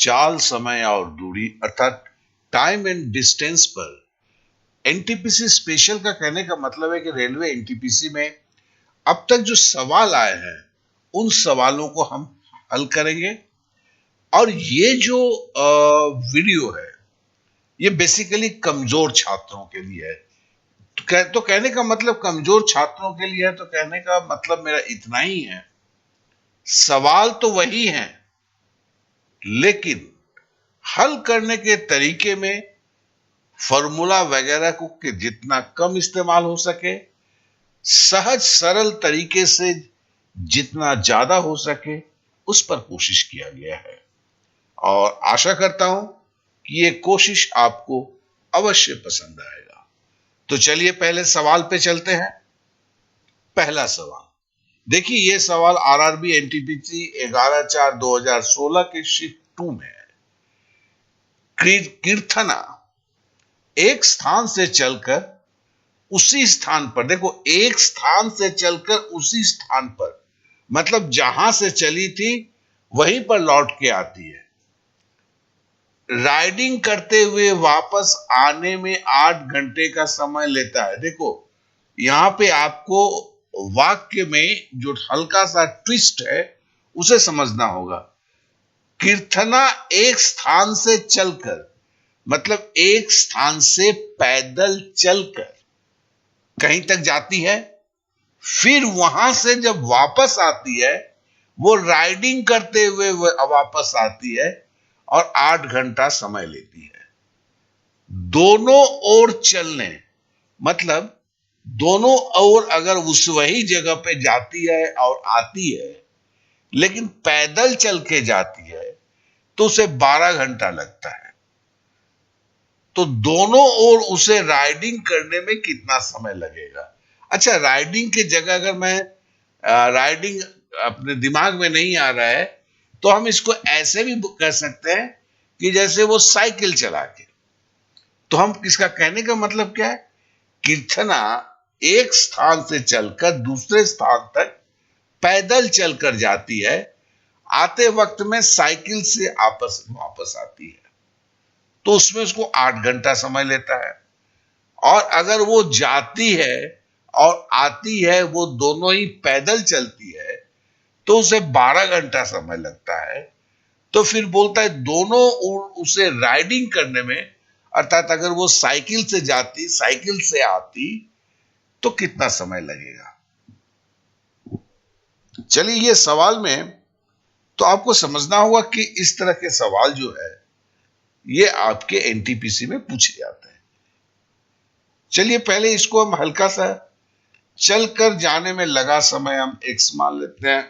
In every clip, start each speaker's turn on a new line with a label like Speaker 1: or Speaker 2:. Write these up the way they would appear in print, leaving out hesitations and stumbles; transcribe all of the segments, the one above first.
Speaker 1: चाल, समय और दूरी अर्थात टाइम एंड डिस्टेंस पर एनटीपीसी स्पेशल का कहने का मतलब है कि रेलवे एनटीपीसी में अब तक जो सवाल आए हैं उन सवालों को हम हल करेंगे। और ये जो वीडियो है ये बेसिकली कमजोर छात्रों के लिए है। तो कहने का मतलब कमजोर छात्रों के लिए है, तो कहने का मतलब मेरा इतना ही है, सवाल तो वही हैं लेकिन हल करने के तरीके में फॉर्मूला वगैरह को कि जितना कम इस्तेमाल हो सके, सहज सरल तरीके से जितना ज्यादा हो सके उस पर कोशिश किया गया है। और आशा करता हूं कि ये कोशिश आपको अवश्य पसंद आएगा। तो चलिए पहले सवाल पे चलते हैं। पहला सवाल देखिए, ये सवाल आरआरबी एनटीपीसी 11/4/2016 के शिफ्ट 2 में है। कीर्थना एक स्थान से चलकर उसी स्थान पर, देखो एक स्थान से चलकर उसी स्थान पर मतलब जहां से चली थी वहीं पर लौट के आती है। राइडिंग करते हुए वापस आने में 8 घंटे का समय लेता है। देखो यहां पे आपको वाक्य में जो हल्का सा ट्विस्ट है उसे समझना होगा। कीर्थना एक स्थान से चलकर मतलब एक स्थान से पैदल चलकर कहीं तक जाती है, फिर वहां से जब वापस आती है वो राइडिंग करते हुए वापस आती है और 8 घंटा समय लेती है। दोनों ओर चलने मतलब दोनों ओर अगर उस वही जगह पे जाती है और आती है लेकिन पैदल चल के जाती है तो उसे 12 घंटा लगता है। तो दोनों ओर उसे राइडिंग करने में कितना समय लगेगा? अच्छा, राइडिंग की जगह अगर मैं राइडिंग अपने दिमाग में नहीं आ रहा है तो हम इसको ऐसे भी कह सकते हैं कि जैसे वो साइकिल चला के। तो हम इसका कहने का मतलब क्या है? कीर्थना एक स्थान से चलकर दूसरे स्थान तक पैदल चलकर जाती है, आते वक्त में साइकिल से वापस आती है, तो उसमें उसको 8 घंटा समय लेता है। और अगर वो जाती है और आती है, वो दोनों ही पैदल चलती है, तो उसे 12 घंटा समय लगता है। तो फिर बोलता है दोनों उसे राइडिंग करने में, अर्थात अगर वो साइकिल से जाती साइकिल से आती तो कितना समय लगेगा? चलिए, ये सवाल में तो आपको समझना होगा कि इस तरह के सवाल जो है ये आपके एनटीपीसी में पूछे जाते हैं। चलिए पहले इसको हम हल्का सा चलकर जाने में लगा समय हम x मान लेते हैं।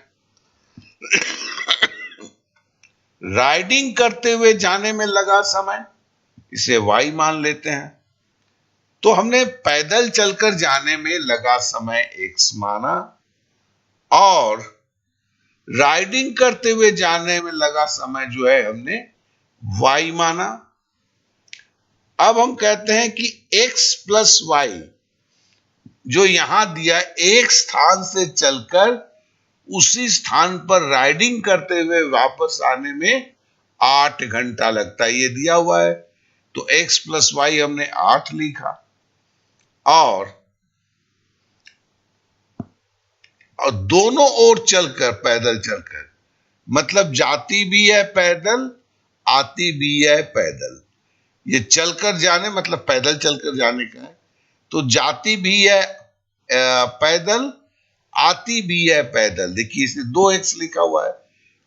Speaker 1: राइडिंग करते हुए जाने में लगा समय इसे y मान लेते हैं। तो हमने पैदल चलकर जाने में लगा समय x माना और राइडिंग करते हुए जाने में लगा समय जो है हमने y माना। अब हम कहते हैं कि x प्लस वाई जो यहां दिया, एक स्थान से चलकर उसी स्थान पर राइडिंग करते हुए वापस आने में 8 घंटा लगता है, ये दिया हुआ है। तो x प्लस वाई हमने 8 लिखा और दोनों ओर चलकर पैदल चलकर मतलब जाती भी है पैदल आती भी है पैदल। ये चलकर जाने मतलब पैदल चलकर जाने का है, तो जाती भी है पैदल आती भी है पैदल। देखिए इसे 2x लिखा हुआ है,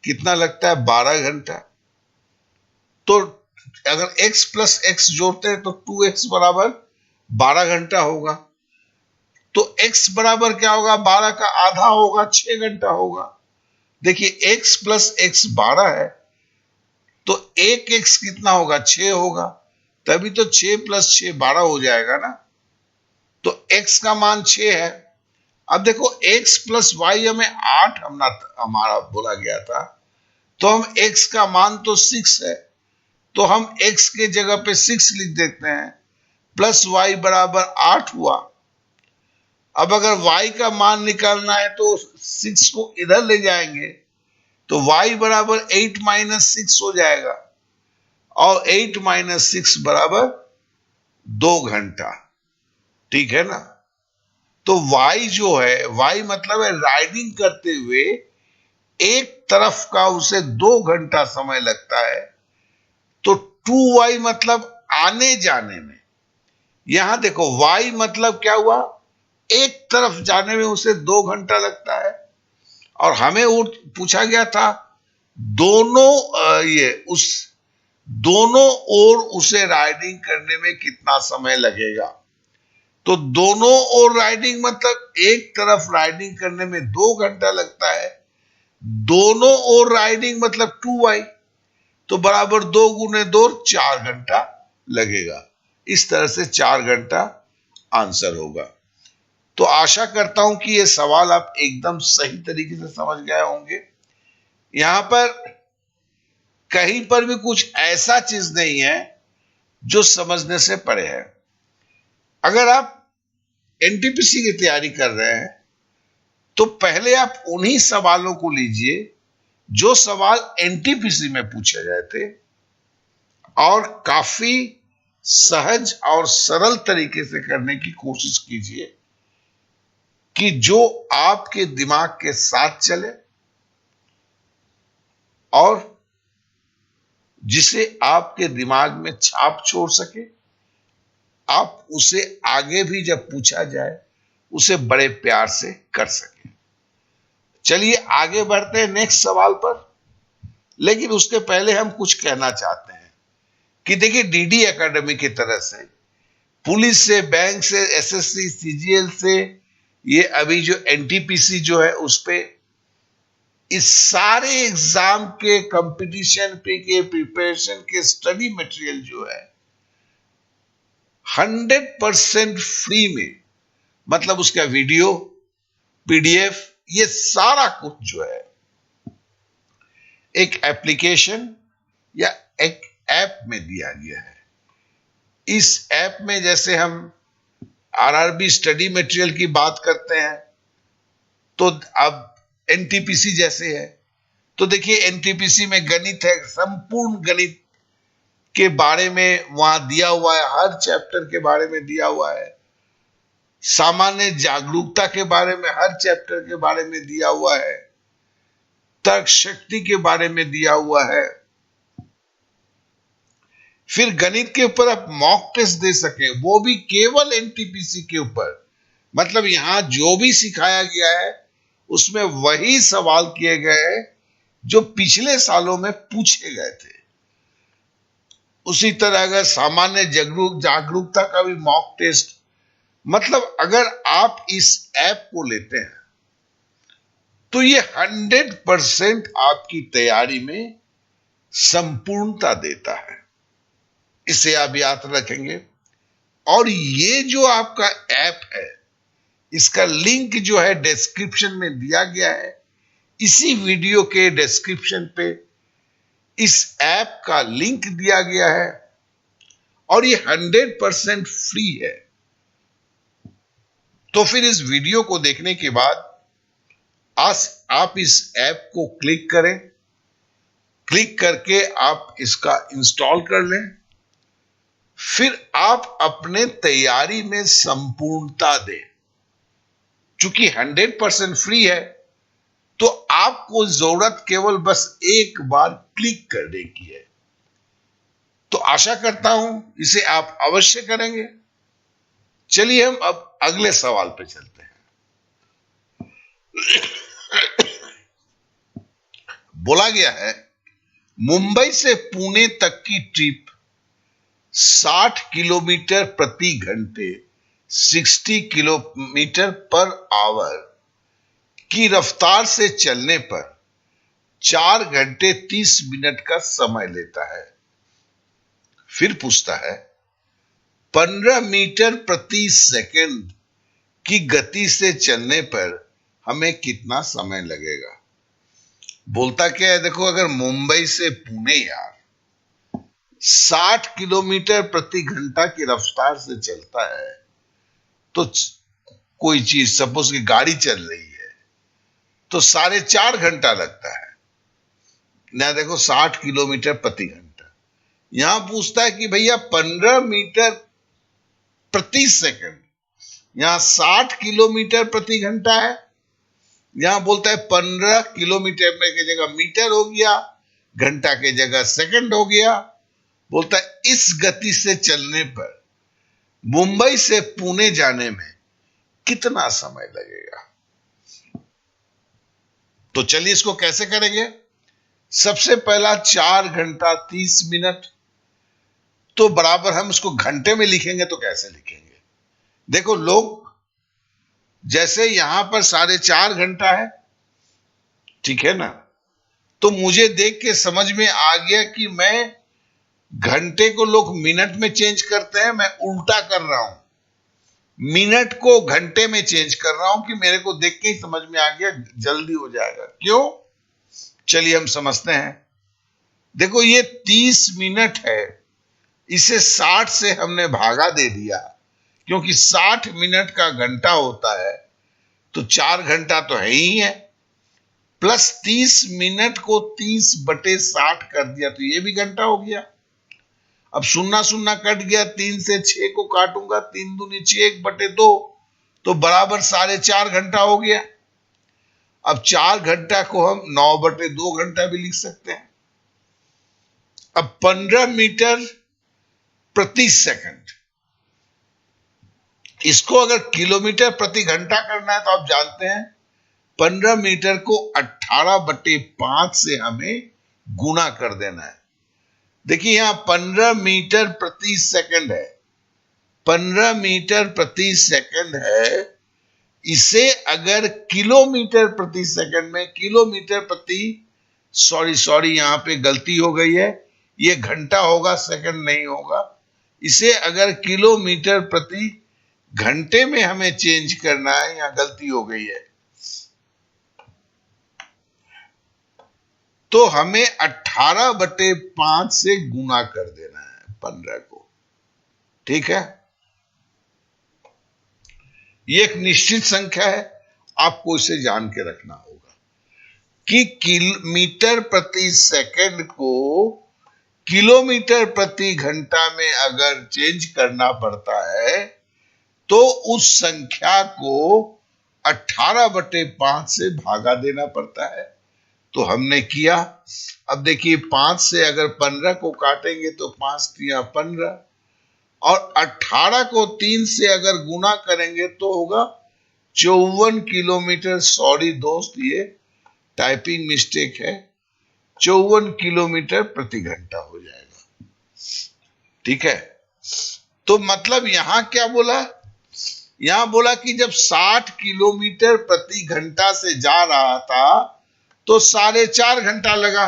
Speaker 1: कितना लगता है? 12 घंटा। तो अगर x प्लस x जोड़ते हैं तो 2x बराबर 12 घंटा होगा। तो x बराबर क्या होगा? 12 का आधा होगा, 6 घंटा होगा। देखिए x प्लस x 12 है तो 1x कितना होगा? 6 होगा, तभी तो 6 प्लस 6 12 हो जाएगा ना। तो x का मान 6 है। अब देखो x प्लस वाई हमें 8 हमारा बोला गया था, तो हम x का मान तो 6 है, तो हम x के जगह पे 6 लिख देते हैं, प्लस वाई बराबर 8 हुआ। अब अगर y का मान निकालना है तो 6 को इधर ले जाएंगे तो y बराबर 8 माइनस 6 हो जाएगा। और 8 - 6 बराबर 2 घंटा, ठीक है ना। तो y जो है, y मतलब है राइडिंग करते हुए एक तरफ का उसे 2 घंटा समय लगता है। तो 2y मतलब आने जाने में, यहां देखो y मतलब क्या हुआ, एक तरफ जाने में उसे 2 घंटा लगता है। और हमें पूछा गया था दोनों ये उस दोनों ओर उसे राइडिंग करने में कितना समय लगेगा। तो दोनों ओर राइडिंग मतलब एक तरफ राइडिंग करने में 2 घंटा लगता है, दोनों ओर राइडिंग मतलब 2y, तो बराबर 2 × 2 4 घंटा लगेगा। इस तरह से 4 घंटा आंसर होगा। तो आशा करता हूं कि यह सवाल आप एकदम सही तरीके से समझ गए होंगे। यहां पर कहीं पर भी कुछ ऐसा चीज नहीं है जो समझने से परे है। अगर आप एनटीपीसी की तैयारी कर रहे हैं तो पहले आप उन्हीं सवालों को लीजिए जो सवाल एनटीपीसी में पूछे गए थे, और काफी सहज और सरल तरीके से करने की कोशिश कीजिए कि जो आपके दिमाग के साथ चले और जिसे आपके दिमाग में छाप छोड़ सके। आप उसे आगे भी जब पूछा जाए उसे बड़े प्यार से कर सके। चलिए आगे बढ़ते हैं नेक्स्ट सवाल पर। लेकिन उसके पहले हम कुछ कहना चाहते हैं कि देखिए, डीडी एकेडमी की तरह से, पुलिस से, बैंक से, एसएससी, सीजीएल से, ये अभी जो एनटीपीसी जो है उस पे, इस सारे एग्जाम के कंपटीशन पे के प्रिपरेशन के स्टडी मटेरियल जो है 100% फ्री में, मतलब उसका वीडियो, पीडीएफ, ये सारा कुछ जो है एक एप्लीकेशन या एक ऐप में दिया गया है। इस ऐप में जैसे हम आरआरबी स्टडी मटेरियल की बात करते हैं तो अब एनटीपीसी जैसे है, तो देखिए एनटीपीसी में गणित है, संपूर्ण गणित के बारे में वहां दिया हुआ है, हर चैप्टर के बारे में दिया हुआ है। सामान्य जागरूकता के बारे में हर चैप्टर के बारे में दिया हुआ है, तर्क शक्ति के बारे में दिया हुआ है। फिर गणित के ऊपर आप मॉक टेस्ट दे सके, वो भी केवल एनटीपीसी के ऊपर। मतलब यहां जो भी सिखाया गया है उसमें वही सवाल किए गए हैं जो पिछले सालों में पूछे गए थे। उसी तरह अगर सामान्य जागरूकता का भी मॉक टेस्ट, मतलब अगर आप इस ऐप को लेते हैं तो ये 100% आपकी तैयारी में संपूर्णता देता है। इसे आप याद रखेंगे। और ये जो आपका ऐप है, इसका लिंक जो है डिस्क्रिप्शन में दिया गया है। इसी वीडियो के डिस्क्रिप्शन पे इस ऐप का लिंक दिया गया है और ये 100% फ्री है। तो फिर इस वीडियो को देखने के बाद आप इस ऐप को क्लिक करें, क्लिक करके आप इसका इंस्टॉल कर लें। फिर आप अपने तैयारी में संपूर्णता दें। चूंकि 100% फ्री है तो आपको जरूरत केवल बस एक बार क्लिक करने की है। तो आशा करता हूं इसे आप अवश्य करेंगे। चलिए हम अब अगले सवाल पे चलते हैं। बोला गया है मुंबई से पुणे तक की ट्रिप 60 किलोमीटर प्रति घंटे 60 किलोमीटर पर आवर की रफ्तार से चलने पर 4 घंटे 30 मिनट का समय लेता है। फिर पूछता है 15 मीटर प्रति सेकंड की गति से चलने पर हमें कितना समय लगेगा। बोलता क्या है, देखो अगर मुंबई से पुणे यार 60 किलोमीटर प्रति घंटा की रफ्तार से चलता है, तो कोई चीज सपोज की गाड़ी चल रही है तो 4.5 घंटा लगता है ना। देखो 60 किलोमीटर प्रति घंटा यहां पूछता है कि भैया 15 मीटर प्रति सेकंड, यहां 60 किलोमीटर प्रति घंटा है, यहां बोलता है 15 किलोमीटर में की जगह मीटर हो गया, घंटा के जगह सेकंड हो गया। बोलता है इस गति से चलने पर मुंबई से पुणे जाने में कितना समय लगेगा। तो चलिए इसको कैसे करेंगे। सबसे पहला 4 घंटा 30 मिनट, तो बराबर हम इसको घंटे में लिखेंगे तो कैसे लिखेंगे। देखो लोग, जैसे यहां पर 4.5 घंटा है, ठीक है ना, तो मुझे देख के समझ में आ गया कि मैं घंटे को लोग मिनट में चेंज करते हैं, मैं उल्टा कर रहा हूं, मिनट को घंटे में चेंज कर रहा हूं कि मेरे को देख के ही समझ में आ गया, जल्दी हो जाएगा। क्यों, चलिए हम समझते हैं। देखो ये 30 मिनट है, इसे 60 से हमने भागा दे दिया, क्योंकि 60 मिनट का घंटा होता है, तो 4 घंटा तो है ही है, प्लस 30 मिनट को 30/60 कर दिया, तो ये भी घंटा हो गया। अब सुन्ना सुन्ना कट गया, 3 से 6 को काटूंगा, 3 दूनी 6, 1/2, तो बराबर 4.5 घंटा हो गया। अब 4 घंटा को हम 9/2 घंटा भी लिख सकते हैं। अब 15 मीटर प्रति सेकंड, इसको अगर किलोमीटर प्रति घंटा करना है तो आप जानते हैं 15 मीटर को 18/5 से हमें गुना कर देना है। देखिए यहां 15 मीटर प्रति सेकंड है, 15 मीटर प्रति सेकंड है, इसे अगर किलोमीटर प्रति सेकंड में, किलोमीटर प्रति, सॉरी यहां पे गलती हो गई है, ये घंटा होगा, सेकंड नहीं होगा। इसे अगर किलोमीटर प्रति घंटे में हमें चेंज करना है, यहां गलती हो गई है, तो हमें 18/5 से गुना कर देना है 15 को, ठीक है। ये एक निश्चित संख्या है, आपको इसे जान के रखना होगा कि किलोमीटर प्रति सेकंड को किलोमीटर प्रति घंटा में अगर चेंज करना पड़ता है तो उस संख्या को 18/5 से भागा देना पड़ता है। तो हमने किया। अब देखिए 5 से अगर 15 को काटेंगे तो 5 3 15, और 18 को 3 से अगर गुना करेंगे तो होगा 54 किलोमीटर। सॉरी दोस्त, ये टाइपिंग मिस्टेक है, 54 किलोमीटर प्रति घंटा हो जाएगा, ठीक है। तो मतलब यहां क्या बोला, यहां बोला कि जब 60 किलोमीटर प्रति घंटा से जा रहा था तो 4.5 घंटा लगा।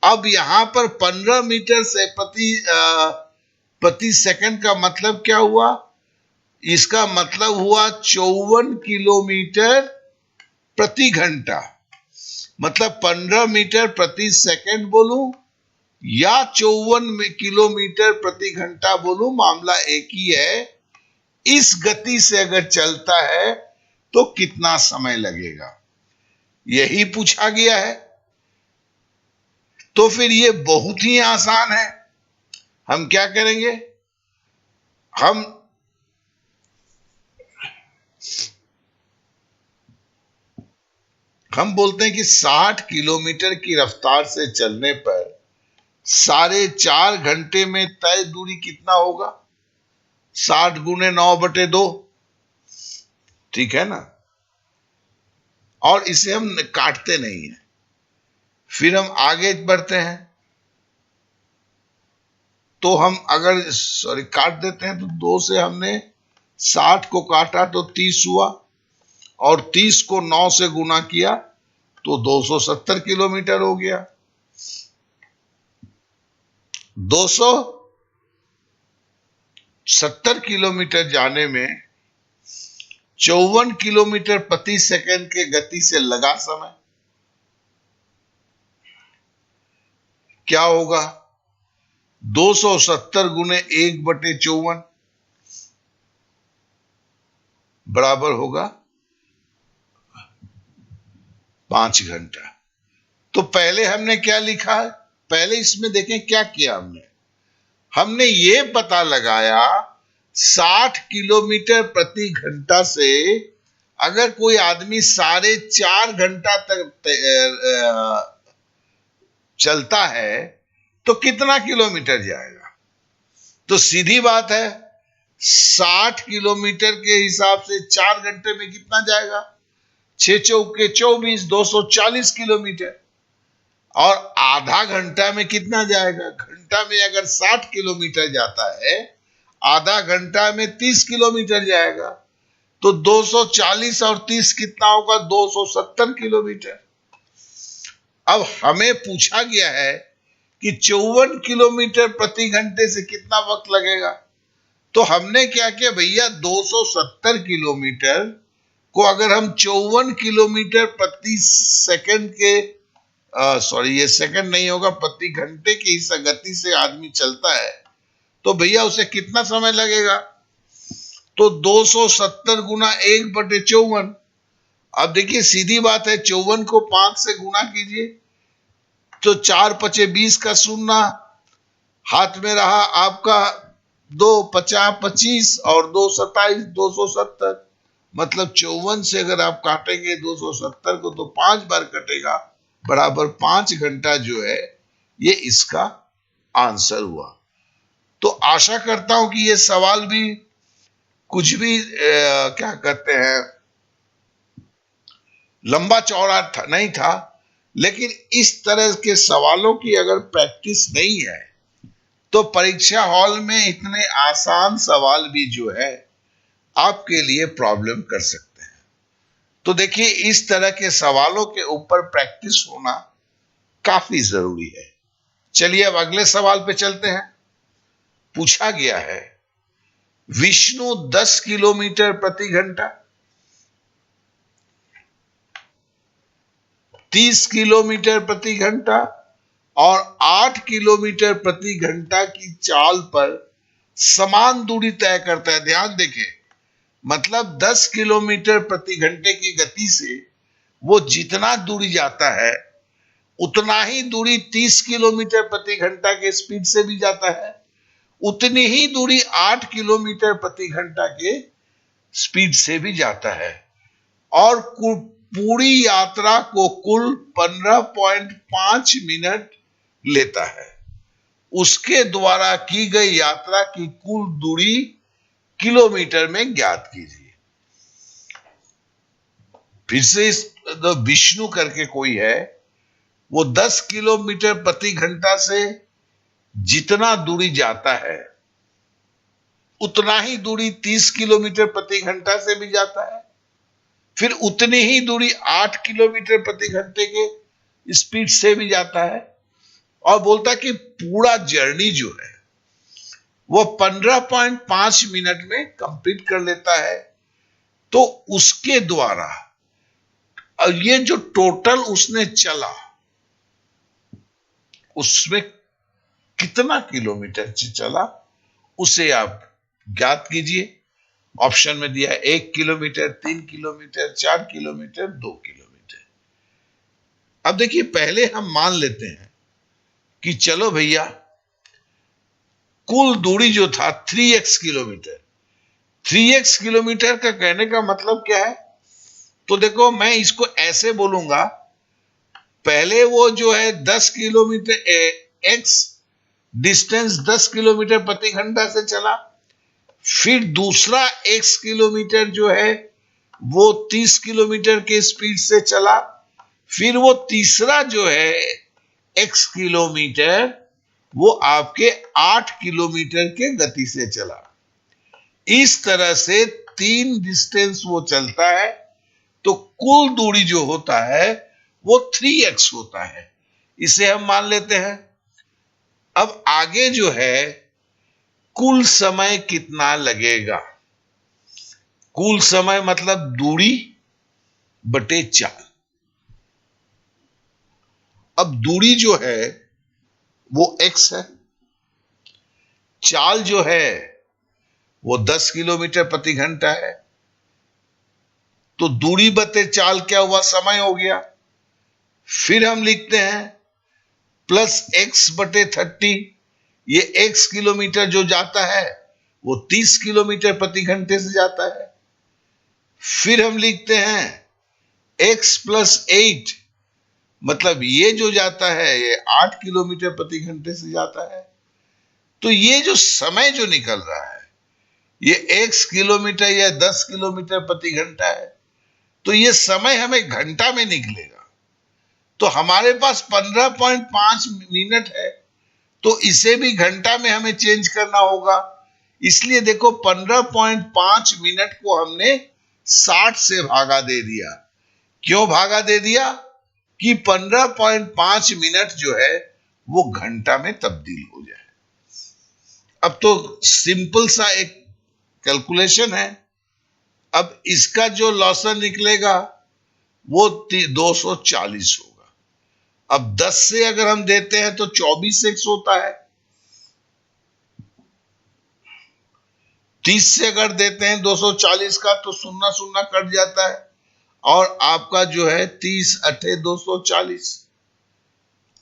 Speaker 1: अब यहां पर 15 मीटर से प्रति सेकंड का मतलब क्या हुआ, इसका मतलब हुआ 54 किलोमीटर प्रति घंटा। मतलब 15 मीटर प्रति सेकंड बोलूं या 54 किलोमीटर प्रति घंटा बोलूं, मामला एक ही है। इस गति से अगर चलता है तो कितना समय लगेगा, यही पूछा गया है। तो फिर ये बहुत ही आसान है। हम क्या करेंगे, हम बोलते हैं कि 60 किलोमीटर की रफ्तार से चलने पर 4.5 घंटे में तय दूरी कितना होगा, 60 गुने 9/2, ठीक है ना। और इसे हम काटते नहीं है, फिर हम आगे बढ़ते हैं। तो हम अगर काट देते हैं तो 2 से हमने 60 को काटा तो 30 हुआ, और 30 को 9 से गुना किया तो 270 किलोमीटर हो गया। 270 किलोमीटर जाने में 54 किलोमीटर प्रति सेकंड के गति से लगा समय क्या होगा, 270 गुने 1/54 बराबर होगा 5 घंटा। तो पहले हमने क्या लिखा है, पहले इसमें देखें क्या किया हमने। हमने ये पता लगाया 60 किलोमीटर प्रति घंटा से अगर कोई आदमी 4.5 घंटा तक चलता है तो कितना किलोमीटर जाएगा। तो सीधी बात है 60 किलोमीटर के हिसाब से 4 घंटे में कितना जाएगा, 6 चौके 24, 240 किलोमीटर। और आधा घंटा में कितना जाएगा, घंटा में अगर 60 किलोमीटर जाता है, आधा घंटा में 30 किलोमीटर जाएगा। तो 240 और 30 कितना होगा, 270 किलोमीटर। अब हमें पूछा गया है कि 54 किलोमीटर प्रति घंटे से कितना वक्त लगेगा। तो हमने क्या किया भैया, 270 किलोमीटर को अगर हम 54 किलोमीटर प्रति सेकंड के ये सेकंड नहीं होगा, प्रति घंटे की इस गति से आदमी चलता है तो भैया उसे कितना समय लगेगा। तो 270 गुना 1/54। अब देखिए सीधी बात है, 54 को 5 से गुना कीजिए तो 4×5 = 20 का शून्य हाथ में रहा आपका, 2×5 = 25 और 2×27 = 270। मतलब 54 से अगर आप काटेंगे 270 को तो 5 बार कटेगा, बराबर 5 घंटा जो है ये इसका आंसर हुआ। तो आशा करता हूं कि ये सवाल भी कुछ भी क्या कहते हैं लंबा चौड़ा नहीं था, लेकिन इस तरह के सवालों की अगर प्रैक्टिस नहीं है तो परीक्षा हॉल में इतने आसान सवाल भी जो है आपके लिए प्रॉब्लम कर सकते हैं। तो देखिए इस तरह के सवालों के ऊपर प्रैक्टिस होना काफी जरूरी है। चलिए अब अगले सवाल पे चलते हैं। पूछा गया है विष्णु 10 किलोमीटर प्रति घंटा, 30 किलोमीटर प्रति घंटा और 8 किलोमीटर प्रति घंटा की चाल पर समान दूरी तय करता है। ध्यान देखें, मतलब 10 किलोमीटर प्रति घंटे की गति से वो जितना दूरी जाता है उतना ही दूरी 30 किलोमीटर प्रति घंटा के स्पीड से भी जाता है, उतनी ही दूरी 8 किलोमीटर प्रति घंटा के स्पीड से भी जाता है। और पूरी यात्रा को कुल 15.5 मिनट लेता है। उसके द्वारा की गई यात्रा की कुल दूरी किलोमीटर में ज्ञात कीजिए। फिर से विष्णु करके कोई है, वो 10 किलोमीटर प्रति घंटा से जितना दूरी जाता है उतना ही दूरी 30 किलोमीटर प्रति घंटा से भी जाता है, फिर उतनी ही दूरी 8 किलोमीटर प्रति घंटे के स्पीड से भी जाता है, और बोलता है कि पूरा जर्नी जो है वो 15.5 मिनट में कंप्लीट कर लेता है। तो उसके द्वारा ये जो टोटल उसने चला उसमें कितना किलोमीटर चला उसे आप ज्ञात कीजिए। ऑप्शन में दिया है 1 किलोमीटर, 3 किलोमीटर, 4 किलोमीटर, 2 किलोमीटर। अब देखिए पहले हम मान लेते हैं कि चलो भैया कुल दूरी जो था 3x किलोमीटर। 3x किलोमीटर का कहने का मतलब क्या है, तो देखो मैं इसको ऐसे बोलूंगा, पहले वो जो है 10 किलोमीटर x डिस्टेंस 10 किलोमीटर प्रति घंटा से चला, फिर दूसरा x किलोमीटर जो है वो 30 किलोमीटर के स्पीड से चला, फिर वो तीसरा जो है x किलोमीटर वो आपके 8 किलोमीटर के गति से चला। इस तरह से 3 डिस्टेंस वो चलता है, तो कुल दूरी जो होता है वो 3x होता है। इसे हम मान लेते हैं। अब आगे जो है कुल समय कितना लगेगा, कुल समय मतलब दूरी बटे चाल। अब दूरी जो है वो x है, चाल जो है वो 10 किलोमीटर प्रति घंटा है, तो दूरी बटे चाल क्या हुआ, समय हो गया। फिर हम लिखते हैं प्लस x बटे 30, ये x किलोमीटर जो जाता है वो 30 किलोमीटर प्रति घंटे से जाता है। फिर हम लिखते हैं x प्लस 8, मतलब ये जो जाता है ये 8 किलोमीटर प्रति घंटे से जाता है। तो ये जो समय जो निकल रहा है ये x किलोमीटर या 10 किलोमीटर प्रति घंटा है, तो ये समय हमें घंटा में निकलेगा। तो हमारे पास 15.5 मिनट है, तो इसे भी घंटा में हमें चेंज करना होगा। इसलिए देखो 15.5 मिनट को हमने 60 से भागा दे दिया। क्यों भागा दे दिया? कि 15.5 मिनट जो है वो घंटा में तब्दील हो जाए। अब तो सिंपल सा एक कैलकुलेशन है। अब इसका जो लॉसन निकलेगा वो 240 होगा। अब 10 से अगर हम देते हैं तो 24x होता है। 30 से अगर देते हैं 240 का तो सुन्ना सुन्ना कट जाता है और आपका जो है 30 अठे 240,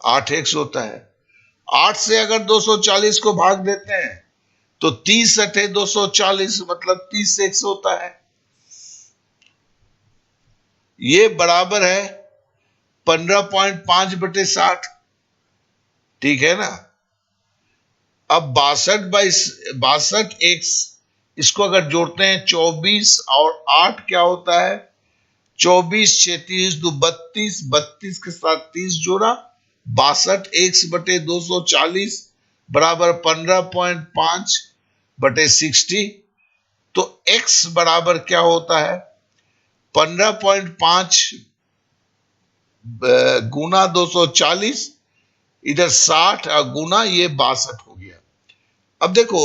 Speaker 1: 8x होता है। 8 से अगर 240 को भाग देते हैं तो 30 अठे 240 मतलब 30x होता है। ये बराबर है 15.5 बटे 60, ठीक है ना। अब 62x इसको अगर जोड़ते हैं 24 और 8 क्या होता है? 24 36 दो 32, 32 के साथ 30 जोड़ा, 62x बटे 240 बराबर 15.5 बटे 60। तो x बराबर क्या होता है? 15.5 गुना 240, इधर 60 और गुना ये 62 हो गया। अब देखो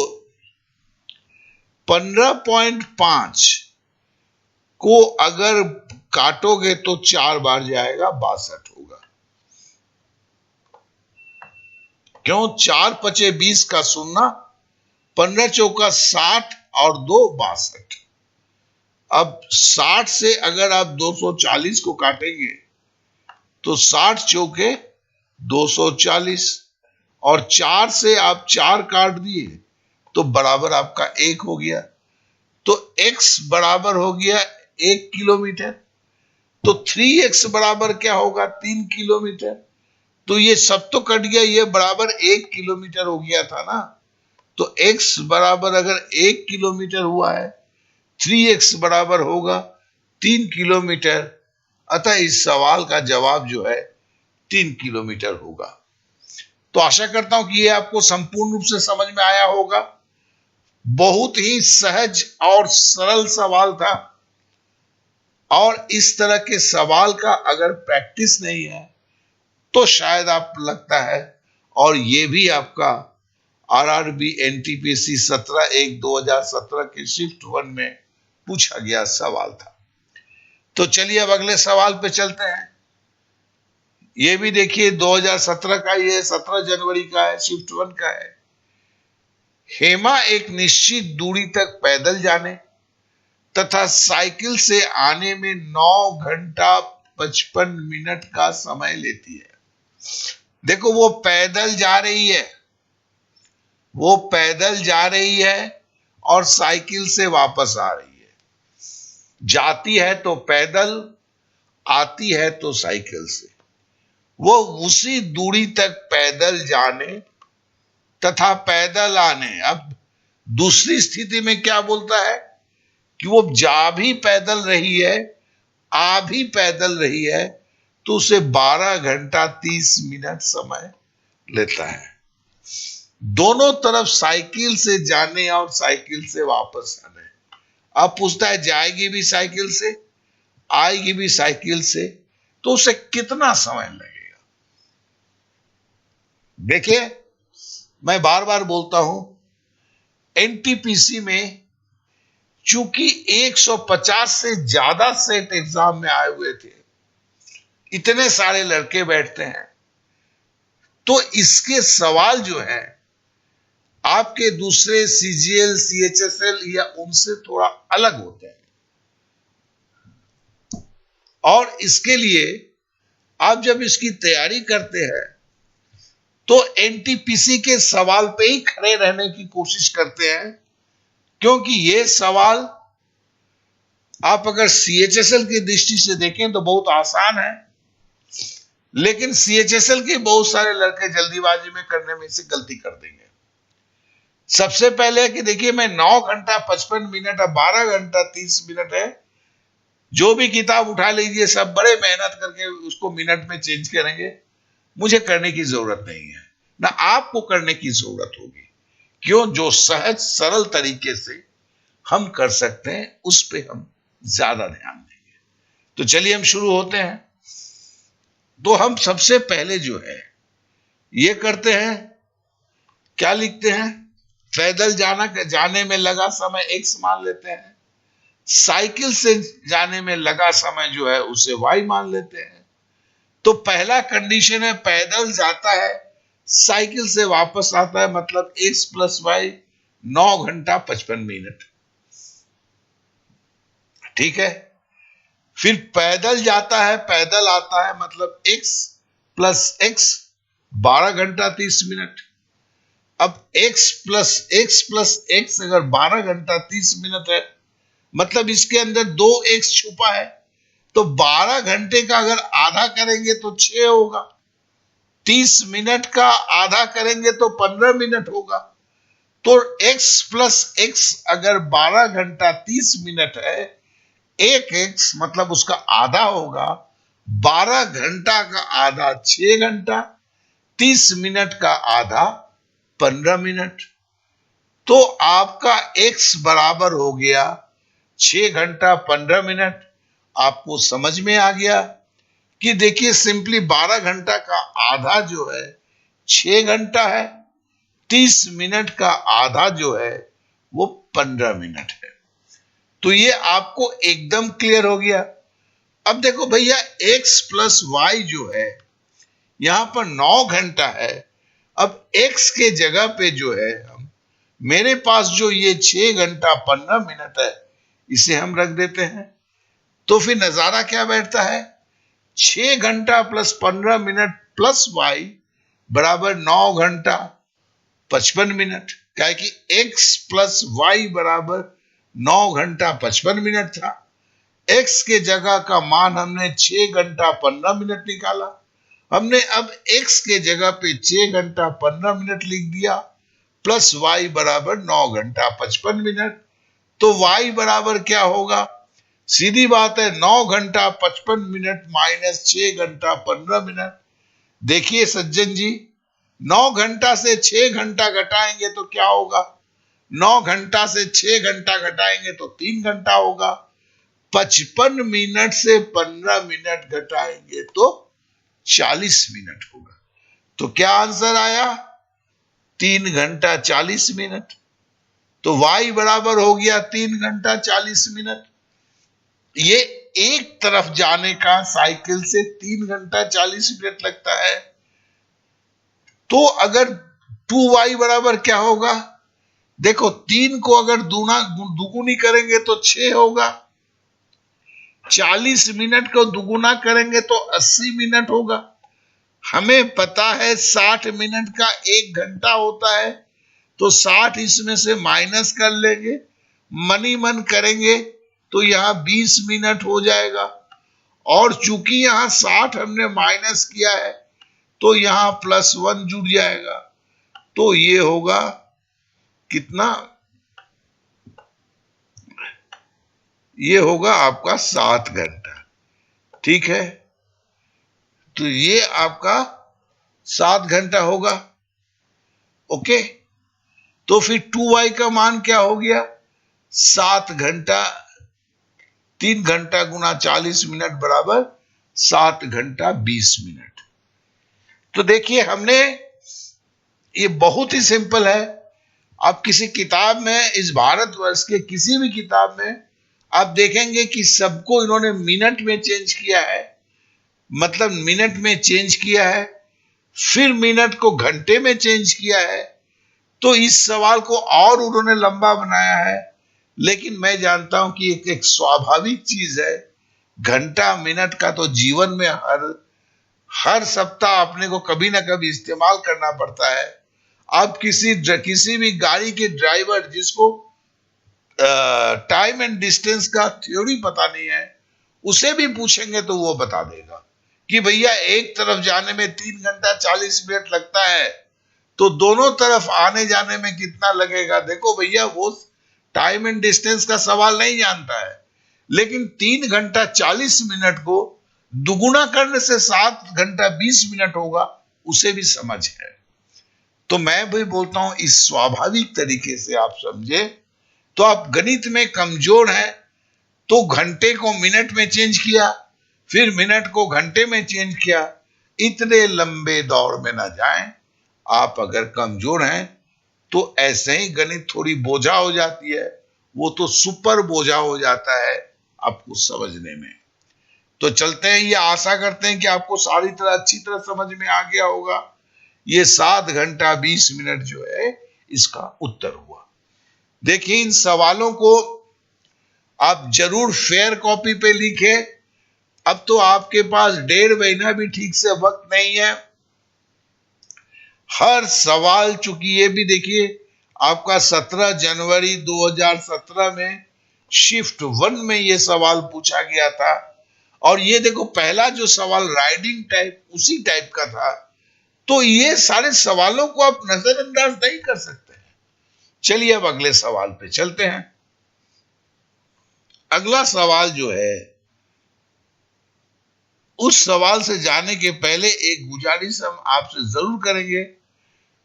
Speaker 1: 15.5 को अगर काटोगे तो 4 बार जाएगा, 62 होगा। क्यों? 4 पचे 20 का सुन्ना, 15 चौका 60 और 2 62। अब 60 से अगर आप 240 को काटेंगे तो 60 चौके 240 और 4 से आप 4 काट दिए तो बराबर आपका 1 हो गया। तो x बराबर हो गया 1 किलोमीटर। तो 3x बराबर क्या होगा? 3 किलोमीटर। तो ये सब तो कट गया, ये बराबर 1 किलोमीटर हो गया था ना। तो x बराबर अगर 1 किलोमीटर हुआ है, 3x बराबर होगा 3 किलोमीटर। अतः इस सवाल का जवाब जो है 3 किलोमीटर होगा। तो आशा करता हूं कि यह आपको संपूर्ण रूप से समझ में आया होगा। बहुत ही सहज और सरल सवाल था, और इस तरह के सवाल का अगर प्रैक्टिस नहीं है तो शायद आप लगता है, और ये भी आपका आरआरबी एनटीपीसी 17/1/2017 के शिफ्ट 1 में पूछा गया सवाल था। तो चलिए अब अगले सवाल पे चलते हैं। ये भी देखिए 2017 का, ये 17 जनवरी का है, शिफ्ट 1 का है। हेमा एक निश्चित दूरी तक पैदल जाने तथा साइकिल से आने में 9 घंटा 55 मिनट का समय लेती है। देखो वो पैदल जा रही है, वो पैदल जा रही है और साइकिल से वापस आ रही है। जाती है तो पैदल, आती है तो साइकिल से। वो उसी दूरी तक पैदल जाने तथा पैदल आने। अब दूसरी स्थिति में क्या बोलता है कि वो जा भी पैदल रही है, आ भी पैदल रही है, तो उसे 12 घंटा 30 मिनट समय लेता है। दोनों तरफ साइकिल से जाने और साइकिल से वापस आने। अब पूछता है जाएगी भी साइकिल से, आएगी भी साइकिल से, तो उसे कितना समय लगेगा? देखिए मैं बार बार बोलता हूं, एनटीपीसी में चूंकि 150 से ज्यादा सेट एग्जाम में आए हुए थे, इतने सारे लड़के बैठते हैं, तो इसके सवाल जो है आपके दूसरे सीजीएल सीएचएसएल या उनसे थोड़ा अलग होते हैं। और इसके लिए आप जब इसकी तैयारी करते हैं तो एनटीपीसी के सवाल पे ही खड़े रहने की कोशिश करते हैं, क्योंकि ये सवाल आप अगर सीएचएसएल की दृष्टि से देखें तो बहुत आसान है, लेकिन सीएचएसएल के बहुत सारे लड़के जल्दीबाजी में करने में से गलती कर देंगे। सबसे पहले कि देखिए, मैं 9 घंटा 55 मिनट और 12 घंटा 30 मिनट है, जो भी किताब उठा लीजिए सब बड़े मेहनत करके उसको मिनट में चेंज करेंगे। मुझे करने की जरूरत नहीं है, ना आपको करने की जरूरत होगी। क्यों? जो सहज सरल तरीके से हम कर सकते हैं उस पे हम ज्यादा ध्यान देंगे। तो चलिए हम शुरू होते हैं। तो हम सबसे पहले जो है ये करते हैं, क्या लिखते हैं? पैदल जाने में लगा समय x मान लेते हैं, साइकिल से जाने में लगा समय जो है उसे y मान लेते हैं। तो पहला कंडीशन है, पैदल जाता है, साइकिल से वापस आता है, मतलब x प्लस वाई 9 घंटा 55 मिनट। ठीक है। फिर पैदल जाता है, पैदल आता है, मतलब x प्लस x 12 घंटा 30 मिनट। अब x प्लस x अगर 12 घंटा 30 मिनट है, मतलब इसके अंदर 2x छुपा है, तो 12 घंटे का अगर आधा करेंगे तो 6 होगा, 30 मिनट का आधा करेंगे तो 15 मिनट होगा। तो x प्लस x अगर 12 घंटा 30 मिनट है, एक x मतलब उसका आधा होगा, 12 घंटा का आधा 6 घंटा, 30 मिनट का आधा 15 मिनट। तो आपका x बराबर हो गया 6 घंटा 15 मिनट। आपको समझ में आ गया कि देखिए सिंपली 12 घंटा का आधा जो है 6 घंटा है, 30 मिनट का आधा जो है वो 15 मिनट है। तो ये आपको एकदम क्लियर हो गया। अब देखो भैया, x प्लस वाई जो है यहां पर 9 घंटा है। अब x के जगह पे जो है मेरे पास जो ये 6 घंटा 15 मिनट है इसे हम रख देते हैं। तो फिर नजारा क्या बैठता है? 6 घंटा प्लस 15 मिनट प्लस वाई बराबर 9 घंटा 55 मिनट। क्या है कि x प्लस वाई बराबर 9 घंटा 55 मिनट था। x के जगह का मान हमने 6 घंटा 15 मिनट निकाला। हमने अब x के जगह पे 6 घंटा 15 मिनट लिख दिया, प्लस y बराबर 9 घंटा 55 मिनट। तो y बराबर क्या होगा? सीधी बात है, 9 घंटा 55 मिनट माइनस 6 घंटा 15 मिनट। देखिए सज्जन जी, 9 घंटा से 6 घंटा घटाएंगे तो क्या होगा? 9 घंटा से 6 घंटा घटाएंगे तो 3 घंटा होगा। 55 मिनट से 15 मिनट घटाएंगे तो 40 मिनट होगा। तो क्या आंसर आया? 3 घंटा 40 मिनट। तो y बराबर हो गया 3 घंटा 40 मिनट। ये एक तरफ जाने का साइकिल से 3 घंटा 40 मिनट लगता है। तो अगर 2y बराबर क्या होगा? देखो, 3 को अगर दुगुनी करेंगे तो 6 होगा, 40 मिनट को दुगुना करेंगे तो 80 मिनट होगा। हमें पता है 60 मिनट का 1 घंटा होता है, तो 60 इसमें से माइनस कर लेंगे, मनी मन करेंगे तो यहां 20 मिनट हो जाएगा। और चूंकि यहां 60 हमने माइनस किया है तो यहां +1 जुड़ जाएगा। तो ये होगा कितना? ये होगा आपका 7 घंटा। ठीक है, तो ये आपका 7 घंटा होगा। ओके, तो फिर 2y का मान क्या हो गया? 7 घंटा, 3 घंटा गुना 40 मिनट बराबर 7 घंटा 20 मिनट। तो देखिए, हमने ये बहुत ही सिंपल है। आप किसी किताब में, इस भारतवर्ष के किसी भी किताब में आप देखेंगे कि सबको इन्होंने मिनट में चेंज किया है, मतलब मिनट में चेंज किया है, फिर मिनट को घंटे में चेंज किया है। तो इस सवाल को और उन्होंने लंबा बनाया है, लेकिन मैं जानता हूं कि एक स्वाभाविक चीज है, घंटा मिनट का तो जीवन में हर सप्ताह अपने को कभी ना कभी इस्तेमाल करना पड़ता है। आप किसी भी गाड़ी के ड्राइवर जिसको टाइम एंड डिस्टेंस का थ्योरी पता नहीं है, उसे भी पूछेंगे तो वो बता देगा कि भैया एक तरफ जाने में 3 घंटा 40 मिनट लगता है, तो दोनों तरफ आने जाने में कितना लगेगा। देखो भैया, वो टाइम एंड डिस्टेंस का सवाल नहीं जानता है, लेकिन 3 घंटा 40 मिनट को दुगुना करने से 7 घंटा 20 मिनट होगा, उसे भी समझ है। तो मैं भी बोलता हूं इस स्वाभाविक तरीके से आप समझे। तो आप गणित में कमजोर हैं तो घंटे को मिनट में चेंज किया, फिर मिनट को घंटे में चेंज किया, इतने लंबे दौर में ना जाएं। आप अगर कमजोर हैं तो ऐसे ही गणित थोड़ी बोझा हो जाती है, वो तो सुपर बोझा हो जाता है आपको समझने में। तो चलते हैं, ये आशा करते हैं कि आपको सारी तरह अच्छी तरह समझ में आ गया होगा। ये 7 घंटा 20 मिनट जो है इसका उत्तर हुआ। देखिए, इन सवालों को आप जरूर फेयर कॉपी पे लिखें। अब तो आपके पास 1.5 महीना भी ठीक से वक्त नहीं है। हर सवाल, चूंकि ये भी देखिए आपका 17 जनवरी 2017 में शिफ्ट 1 में ये सवाल पूछा गया था, और ये देखो पहला जो सवाल राइडिंग टाइप उसी टाइप का था। तो ये सारे सवालों को आप नजरअंदाज नहीं कर सकते हैं। चलिए अब अगले सवाल पे चलते हैं। अगला सवाल जो है, उस सवाल से जाने के पहले एक गुजारिश हम आपसे जरूर करेंगे।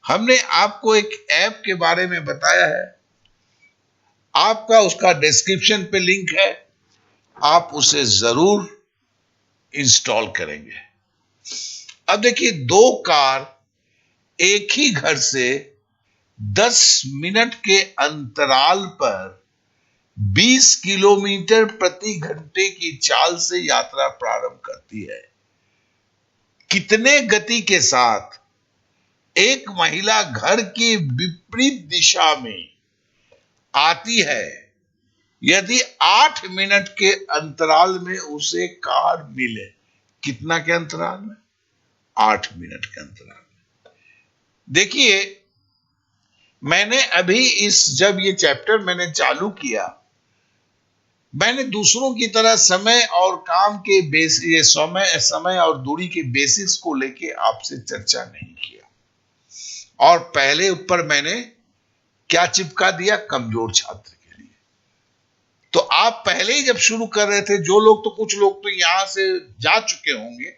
Speaker 1: हमने आपको एक ऐप के बारे में बताया है, आपका उसका डिस्क्रिप्शन पे लिंक है, आप उसे जरूर इंस्टॉल करेंगे। अब देखिए, 2 कार एक ही घर से 10 मिनट के अंतराल पर 20 किलोमीटर प्रति घंटे की चाल से यात्रा प्रारंभ करती है। कितने गति के साथ एक महिला घर की विपरीत दिशा में आती है यदि 8 मिनट के अंतराल में उसे कार मिले? कितना के अंतराल में? 8 मिनट के अंतराल में। देखिए, मैंने अभी जब ये चैप्टर मैंने चालू किया, मैंने दूसरों की तरह समय और काम के ये समय और दूरी के बेसिस को लेके आपसे चर्चा नहीं किया। और पहले ऊपर मैंने क्या चिपका दिया? कमजोर छात्र के लिए। तो आप पहले ही जब शुरू कर रहे थे, जो लोग तो कुछ लोग तो यहां से जा चुके होंगे,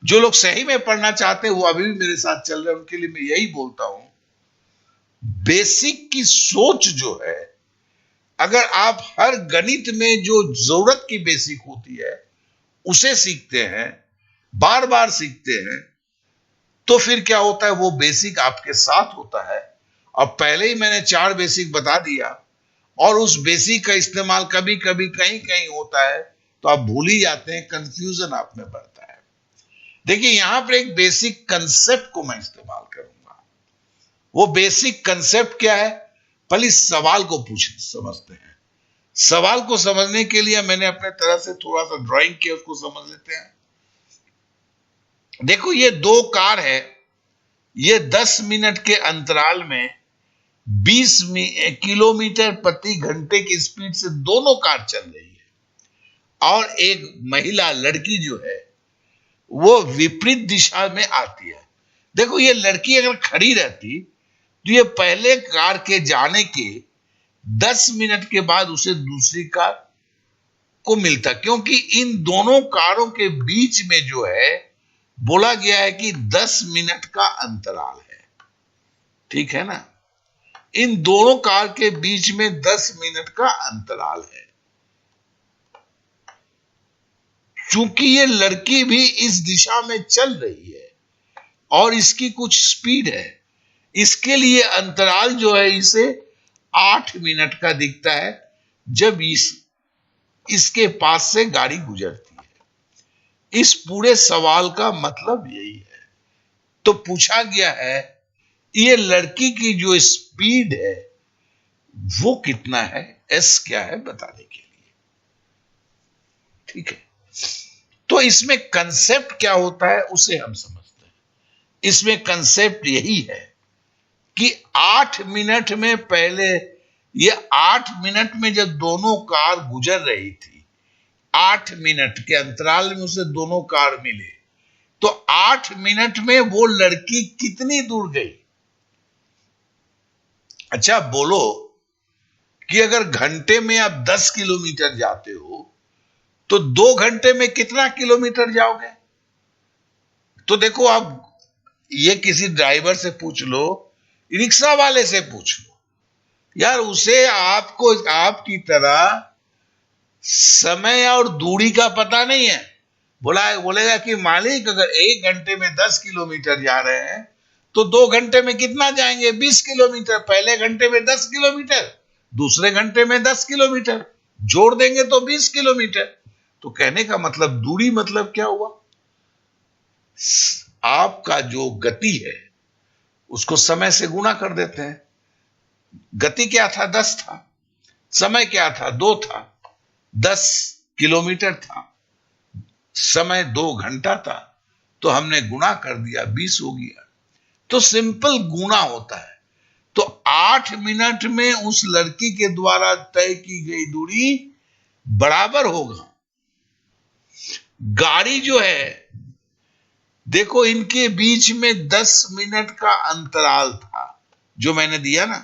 Speaker 1: जो लोग सही में पढ़ना चाहते हैं वो अभी भी मेरे साथ चल रहे हैं, उनके लिए मैं यही बोलता हूं, बेसिक की सोच जो है, अगर आप हर गणित में जो जरूरत की बेसिक होती है उसे सीखते हैं, बार बार सीखते हैं, तो फिर क्या होता है, वो बेसिक आपके साथ होता है। और पहले ही मैंने 4 बेसिक बता दिया, और उस बेसिक का इस्तेमाल कभी कभी कहीं कहीं होता है तो आप भूल ही जाते हैं, कंफ्यूजन आप में बढ़ता है। देखिए, यहां पर एक बेसिक कंसेप्ट को मैं इस्तेमाल करूंगा। वो बेसिक कंसेप्ट क्या है, पहले सवाल को समझते हैं। सवाल को समझने के लिए मैंने अपने तरह से थोड़ा सा ड्राइंग किया, उसको समझ लेते हैं। देखो, ये 2 कार है, ये 10 मिनट के अंतराल में 20 किलोमीटर प्रति घंटे की स्पीड से दोनों कार चल रही है, और एक महिला लड़की जो है वो विपरीत दिशा में आती है। देखो, ये लड़की अगर खड़ी रहती तो ये पहले कार के जाने के 10 मिनट के बाद उसे दूसरी कार को मिलता, क्योंकि इन दोनों कारों के बीच में जो है बोला गया है कि 10 मिनट का अंतराल है। ठीक है ना? इन दोनों कार के बीच में 10 मिनट का अंतराल है। चूंकि ये लड़की भी इस दिशा में चल रही है और इसकी कुछ स्पीड है, इसके लिए अंतराल जो है इसे 8 मिनट का दिखता है जब इसके पास से गाड़ी गुजरती है। इस पूरे सवाल का मतलब यही है। तो पूछा गया है, ये लड़की की जो स्पीड है वो कितना है, एस क्या है बताने के लिए। ठीक है, तो इसमें कंसेप्ट क्या होता है उसे हम समझते हैं। इसमें कंसेप्ट यही है कि 8 मिनट में पहले, ये 8 मिनट में जब दोनों कार गुजर रही थी, 8 मिनट के अंतराल में उसे दोनों कार मिले, तो 8 मिनट में वो लड़की कितनी दूर गई? अच्छा बोलो कि अगर घंटे में आप 10 किलोमीटर जाते हो तो 2 घंटे में कितना किलोमीटर जाओगे? तो देखो, आप ये किसी ड्राइवर से पूछ लो, रिक्शा वाले से पूछ लो यार, उसे आपको आपकी तरह समय और दूरी का पता नहीं है। बोलेगा कि मालिक अगर 1 घंटे में 10 किलोमीटर जा रहे हैं तो 2 घंटे में कितना जाएंगे? 20 किलोमीटर। पहले घंटे में 10 किलोमीटर, दूसरे घंटे में 10 किलोमीटर, जोड़ देंगे तो 20 किलोमीटर। तो कहने का मतलब दूरी मतलब क्या हुआ? आपका जो गति है उसको समय से गुणा कर देते हैं। गति क्या था? 10 था। समय क्या था? 2 था। 10 किलोमीटर था, समय 2 घंटा था, तो हमने गुणा कर दिया, 20 हो गया। तो सिंपल गुणा होता है। तो 8 मिनट में उस लड़की के द्वारा तय की गई दूरी बराबर होगा, गाड़ी जो है, देखो इनके बीच में 10 मिनट का अंतराल था जो मैंने दिया ना,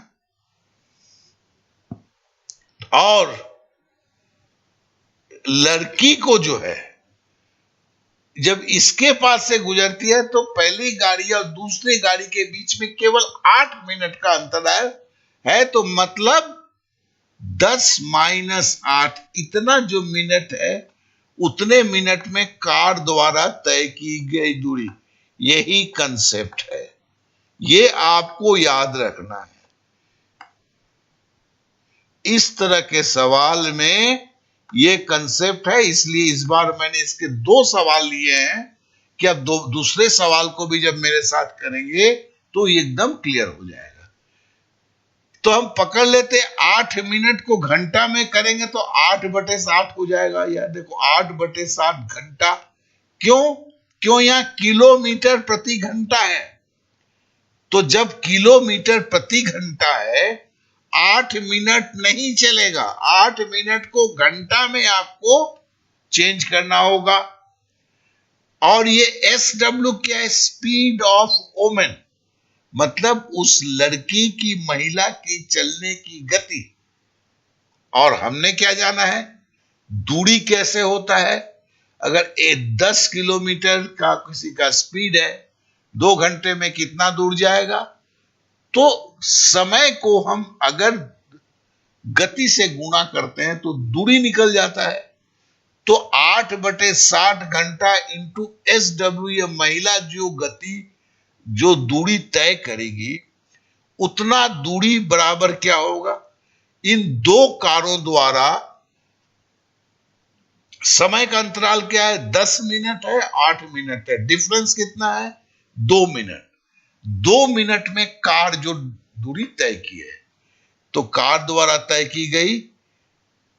Speaker 1: और लड़की को जो है जब इसके पास से गुजरती है तो पहली गाड़ी और दूसरी गाड़ी के बीच में केवल 8 मिनट का अंतराल है। तो मतलब 10 माइनस 8, इतना जो मिनट है उतने मिनट में कार द्वारा तय की गई दूरी। यही कंसेप्ट है, ये आपको याद रखना है। इस तरह के सवाल में ये कंसेप्ट है, इसलिए इस बार मैंने इसके 2 सवाल लिए हैं कि अब दूसरे सवाल को भी जब मेरे साथ करेंगे तो एकदम क्लियर हो जाएगा। तो हम पकड़ लेते, 8 मिनट को घंटा में करेंगे तो 8/60 हो जाएगा। यार देखो, 8/60 घंटा। क्यों यहां किलोमीटर प्रति घंटा है। तो जब किलोमीटर प्रति घंटा है, 8 मिनट नहीं चलेगा, 8 मिनट को घंटा में आपको चेंज करना होगा। और ये SW क्या है? स्पीड ऑफ वोमेन, मतलब उस लड़की की, महिला की चलने की गति। और हमने क्या जाना है? दूरी कैसे होता है। अगर 10 किलोमीटर का किसी का स्पीड है, 2 घंटे में कितना दूर जाएगा? तो समय को हम अगर गति से गुणा करते हैं तो दूरी निकल जाता है। तो 8/60 घंटा इंटू SW, ये महिला जो गति, जो दूरी तय करेगी, उतना दूरी बराबर क्या होगा? इन 2 कारों द्वारा, समय का अंतराल क्या है? 10 मिनट है, 8 मिनट है, डिफरेंस कितना है? 2 मिनट। 2 मिनट में कार जो दूरी तय की है, तो कार द्वारा तय की गई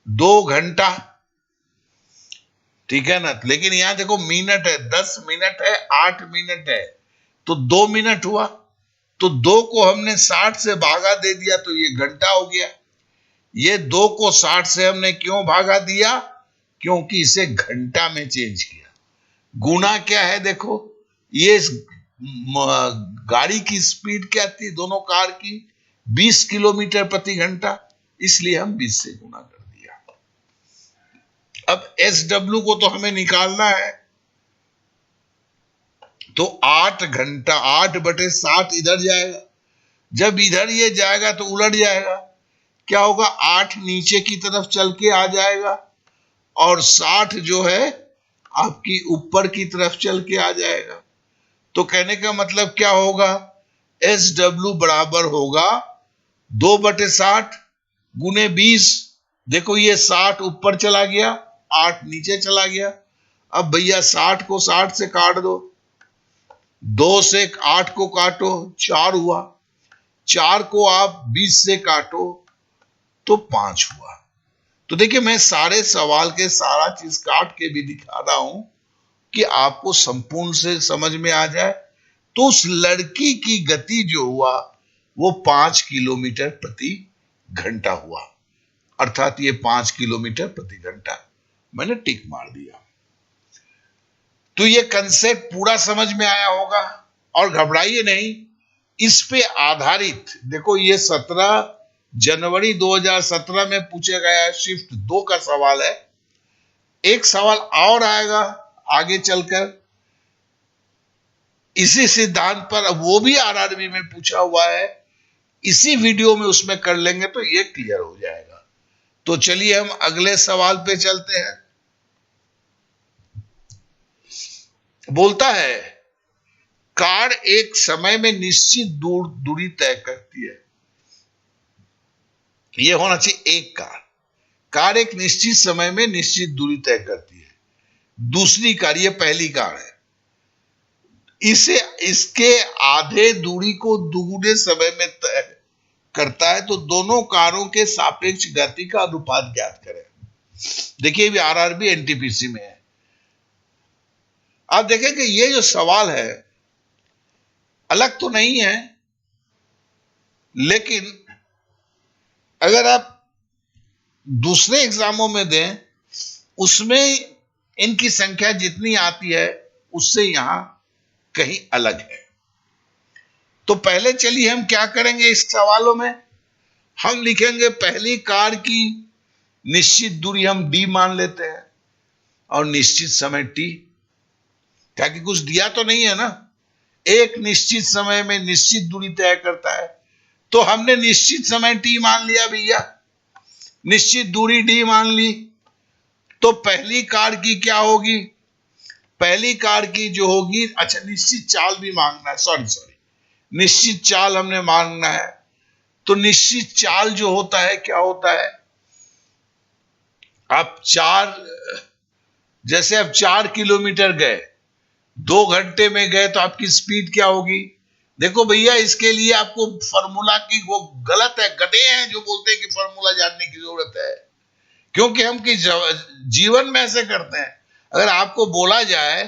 Speaker 1: 2 घंटा, ठीक है ना। लेकिन यहां देखो मिनट है, 10 मिनट है, 8 मिनट है, तो 2 मिनट हुआ। तो 2 को हमने 60 से भागा दे दिया तो ये घंटा हो गया। ये 2 को 60 से हमने क्यों भागा दिया? क्योंकि इसे घंटा में चेंज किया। गुना क्या है? देखो, ये गाड़ी की स्पीड क्या थी दोनों कार की? 20 किलोमीटर प्रति घंटा, इसलिए हम 20 से गुना कर दिया। अब SW को तो हमें निकालना है, तो 8 घंटा, 8/60 इधर जाएगा। जब इधर ये जाएगा तो उलट जाएगा, क्या होगा? 8 नीचे की तरफ चल के आ जाएगा और 60 जो है आपकी ऊपर की तरफ चल के आ जाएगा। तो कहने का मतलब क्या होगा? SW बराबर होगा 2/60 गुने 20। देखो ये 60 ऊपर चला गया, 8 नीचे चला गया। अब भैया 60 को 60 से काट दो, 2 से 8 को काटो, 4 हुआ। 4 को आप 20 से काटो तो 5 हुआ। तो देखिए, मैं सारे सवाल के सारा चीज काट के भी दिखा रहा हूं, कि आपको संपूर्ण से समझ में आ जाए, तो उस लड़की की गति जो हुआ वो 5 किलोमीटर प्रति घंटा हुआ, अर्थात ये 5 किलोमीटर प्रति घंटा। मैंने टिक मार दिया। तो ये कंसेप्ट पूरा समझ में आया होगा। और घबराइए नहीं, इस पे आधारित देखो, ये 17 जनवरी 2017 में पूछा गया है, शिफ्ट 2 का सवाल है। एक सवाल और आएगा आगे चलकर इसी सिद्धांत पर, वो भी आरआरबी में पूछा हुआ है, इसी वीडियो में उसमें कर लेंगे तो ये क्लियर हो जाएगा। तो चलिए हम अगले सवाल पे चलते हैं। बोलता है कार एक समय में निश्चित दूरी तय करती है। यह होना चाहिए एक कार एक निश्चित समय में निश्चित दूरी तय करती है। दूसरी कार, ये पहली कार है, इसे इसके आधे दूरी को दुगुने समय में तय करता है। तो दोनों कारों के सापेक्ष गति का अनुपात ज्ञात करें। देखिए भी आरआरबी एनटीपीसी में है। आप देखें कि ये जो सवाल है अलग तो नहीं है, लेकिन अगर आप दूसरे एग्जामों में दें उसमें इनकी संख्या जितनी आती है उससे यहां कहीं अलग है। तो पहले चलिए हम क्या करेंगे, इस सवालों में हम लिखेंगे पहली कार की निश्चित दूरी हम d मान लेते हैं और निश्चित समय t, ताकि कुछ दिया तो नहीं है ना, एक निश्चित समय में निश्चित दूरी तय करता है। तो हमने निश्चित समय t मान लिया भैया, निश्चित दूरी d मान ली। तो पहली कार की क्या होगी, पहली कार की जो होगी, अच्छा निश्चित चाल भी मांगना है, सॉरी निश्चित चाल हमने मांगना है। तो निश्चित चाल जो होता है क्या होता है, आप जैसे आप 4 किलोमीटर गए, 2 घंटे में गए, तो आपकी स्पीड क्या होगी। देखो भैया इसके लिए आपको फॉर्मूला की, वो गलत है, गधे हैं जो बोलते हैं कि फॉर्मूला जानने की जरूरत है, क्योंकि हम किस जीवन में ऐसे करते हैं। अगर आपको बोला जाए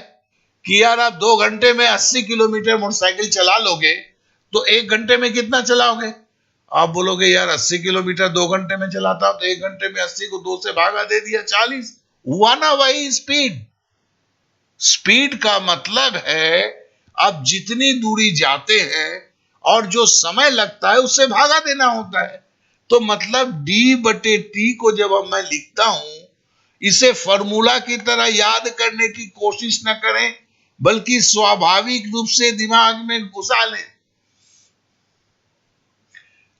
Speaker 1: कि यार आप 2 घंटे में 80 किलोमीटर मोटरसाइकिल चला लोगे, तो 1 घंटे में कितना चलाओगे। आप बोलोगे यार 80 किलोमीटर 2 घंटे में चलाता हूं, तो 1 घंटे में 80 को 2 से भागा दे दिया, 40 हुआ ना। वही स्पीड का मतलब है आप जितनी दूरी जाते हैं और जो समय लगता है उससे भागा देना होता है। तो मतलब d/t को जब मैं लिखता हूं, इसे फॉर्मूला की तरह याद करने की कोशिश न करें, बल्कि स्वाभाविक रूप से दिमाग में घुसा लें,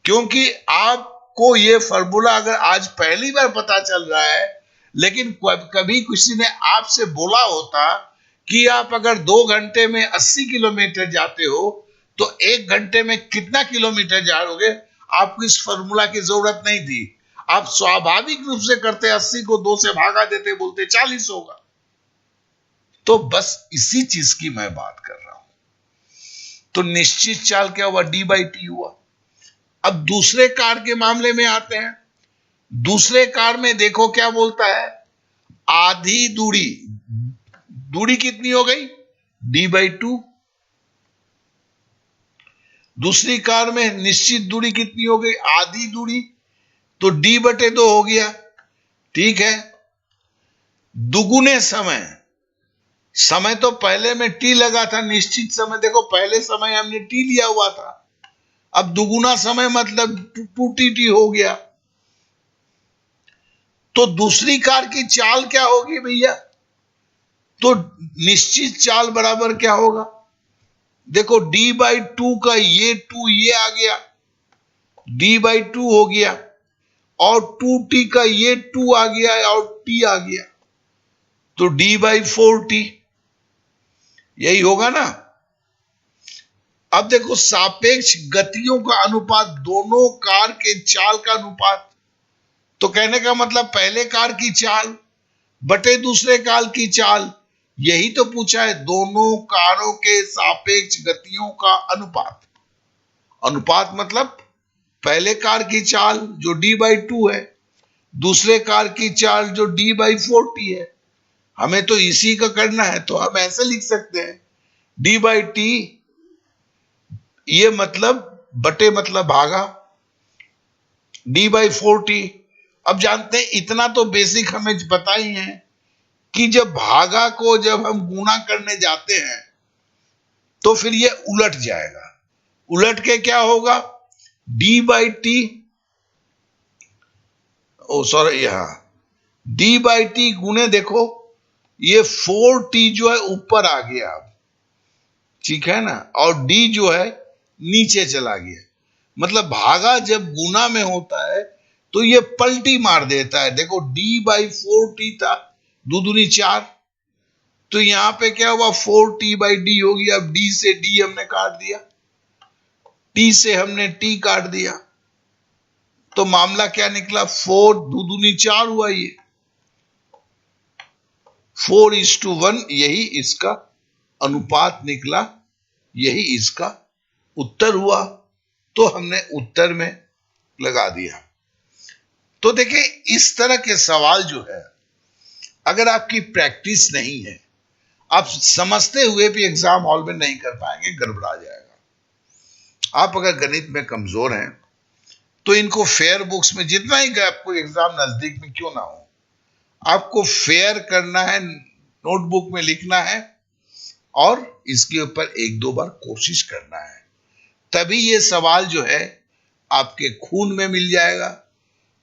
Speaker 1: क्योंकि आपको यह फॉर्मूला अगर आज पहली बार पता चल रहा है, लेकिन कभी किसी ने आपसे बोला होता कि आप अगर 2 घंटे में 80 किलोमीटर जाते हो तो 1 घंटे में कितना किलोमीटर जाओगे, आपको इस फॉर्मूला की जरूरत नहीं थी। आप स्वाभाविक रूप से करते, 80 को 2 से भागा देते, बोलते 40 होगा। तो बस इसी चीज की मैं बात कर रहा हूं। तो निश्चित चाल क्या हुआ, d/t हुआ। अब दूसरे कार के मामले में आते हैं। दूसरे कार में देखो क्या बोलता है, आधी दूरी कितनी हो गई, d/2। दूसरी कार में निश्चित दूरी कितनी हो गई, आधी दूरी, तो d/2 हो गया। ठीक है, दुगुने समय तो पहले में t लगा था, निश्चित समय देखो पहले समय हमने t लिया हुआ था, अब दुगुना समय मतलब 2t हो गया। तो दूसरी कार की चाल क्या होगी भैया, तो निश्चित चाल बराबर क्या होगा, देखो d/2 का ये 2 ये आ गया, d/2 हो गया, और 2t का ये 2 आ गया और t आ गया, तो d/4t यही होगा ना। अब देखो सापेक्ष गतियों का अनुपात, दोनों कार के चाल का अनुपात, तो कहने का मतलब पहले कार की चाल बटे दूसरे कार की चाल, यही तो पूछा है, दोनों कारों के सापेक्ष गतियों का अनुपात। अनुपात मतलब पहले कार की चाल जो d/2 है, दूसरे कार की चाल जो d/4t है। हमें तो इसी का करना है, तो हम ऐसे लिख सकते हैं डी बाई टी, ये मतलब बटे मतलब भागा, डी बाई 4t। अब जानते हैं, इतना तो बेसिक हमें पता ही है कि जब भागा को जब हम गुना करने जाते हैं तो फिर ये उलट जाएगा। उलट के क्या होगा, d by t, oh sorry, यहां डी बाई टी गुने, देखो ये 4t जो है ऊपर आ गया अब, ठीक है ना, और डी जो है नीचे चला गया। मतलब भागा जब गुना में होता है तो ये पलटी मार देता है। देखो डी बाई 4t था, दो दूनी 4, तो यहां पे क्या हुआ, 4t बाई डी हो गया। अब डी से डी हमने काट दिया, टी से हमने टी काट दिया, तो मामला क्या निकला, 4 दो दूनी 4 हुआ, ये 4:1, यही इसका अनुपात निकला, यही इसका उत्तर हुआ। तो हमने उत्तर में लगा दिया। तो देखिए, इस तरह के सवाल जो है, अगर आपकी प्रैक्टिस नहीं है, आप समझते हुए भी एग्जाम हॉल में नहीं कर पाएंगे, गड़बड़ा जाएगा। आप अगर गणित में कमजोर हैं तो इनको फेयर बुक्स में, जितना ही आपको एग्जाम नजदीक में क्यों ना हो, आपको फेयर करना है, नोटबुक में लिखना है और इसके ऊपर एक दो बार कोशिश करना है। तभी ये सवाल जो है आपके खून में मिल जाएगा।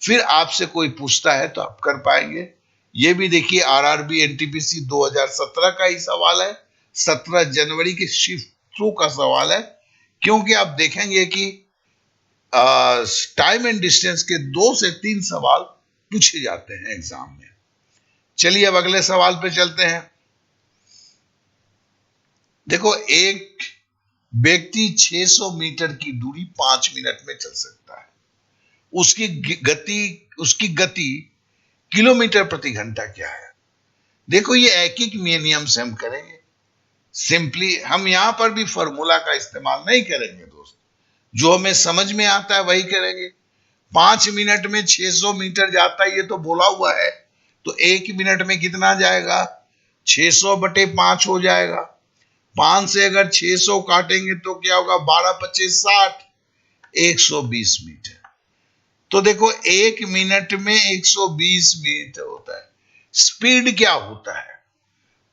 Speaker 1: फिर आपसे कोई पूछता है तो आप कर पाएंगे। ये भी देखिए, आरआरबी एनटीपीसी 2017 का ही सवाल है, 17 जनवरी के शिफ्ट 2 का सवाल है। क्योंकि आप देखेंगे कि टाइम एंड डिस्टेंस के 2 से 3 सवाल पूछे जाते हैं एग्जाम में। चलिए अब अगले सवाल पे चलते हैं। देखो, एक व्यक्ति 600 मीटर की दूरी 5 मिनट में चल सकता है। उसकी गति किलोमीटर प्रति घंटा क्या है। देखो, ये ऐकिक नियम से हम करेंगे। सिंपली हम यहां पर भी फॉर्मूला का इस्तेमाल नहीं करेंगे दोस्त, जो हमें समझ में आता है वही करेंगे। 5 मिनट में 600 मीटर जाता है, ये तो बोला हुआ है, तो 1 मिनट में कितना जाएगा, 600 बटे 5 हो जाएगा। 5 से अगर 600 काटेंगे तो क्या होगा, 12 25 60, 120 मीटर। तो देखो, 1 मिनट में 120 मीटर होता है। स्पीड क्या होता है,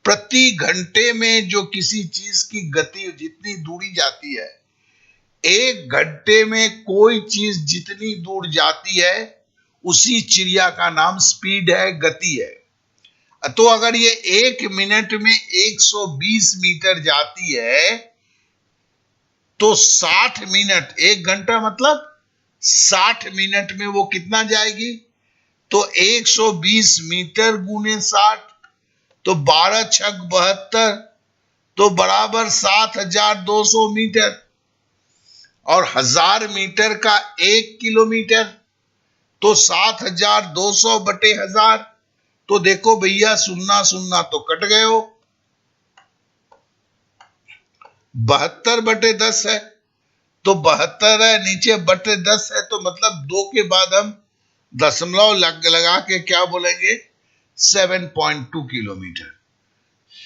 Speaker 1: प्रति घंटे में जो किसी चीज की गति जितनी दूरी जाती है, 1 घंटे में कोई चीज जितनी दूर जाती है, उसी चिड़िया का नाम स्पीड है, गति है। तो अगर ये 1 मिनट में 120 मीटर जाती है, तो 60 मिनट, 1 घंटा मतलब 60 मिनट में वो कितना जाएगी, तो 120 मीटर गुने 60, तो 12 छक 72, तो बराबर 7200 मीटर। और 1000 मीटर का 1 किलोमीटर, तो 7200 बटे 1000। तो देखो भैया, सुन्ना सुन्ना तो कट गए हो, 72 बटे 10 है, तो 72 है, नीचे बटे 10 है, तो मतलब 2 के बाद हम दशमलव लगा के क्या बोलेंगे, 7.2 किलोमीटर।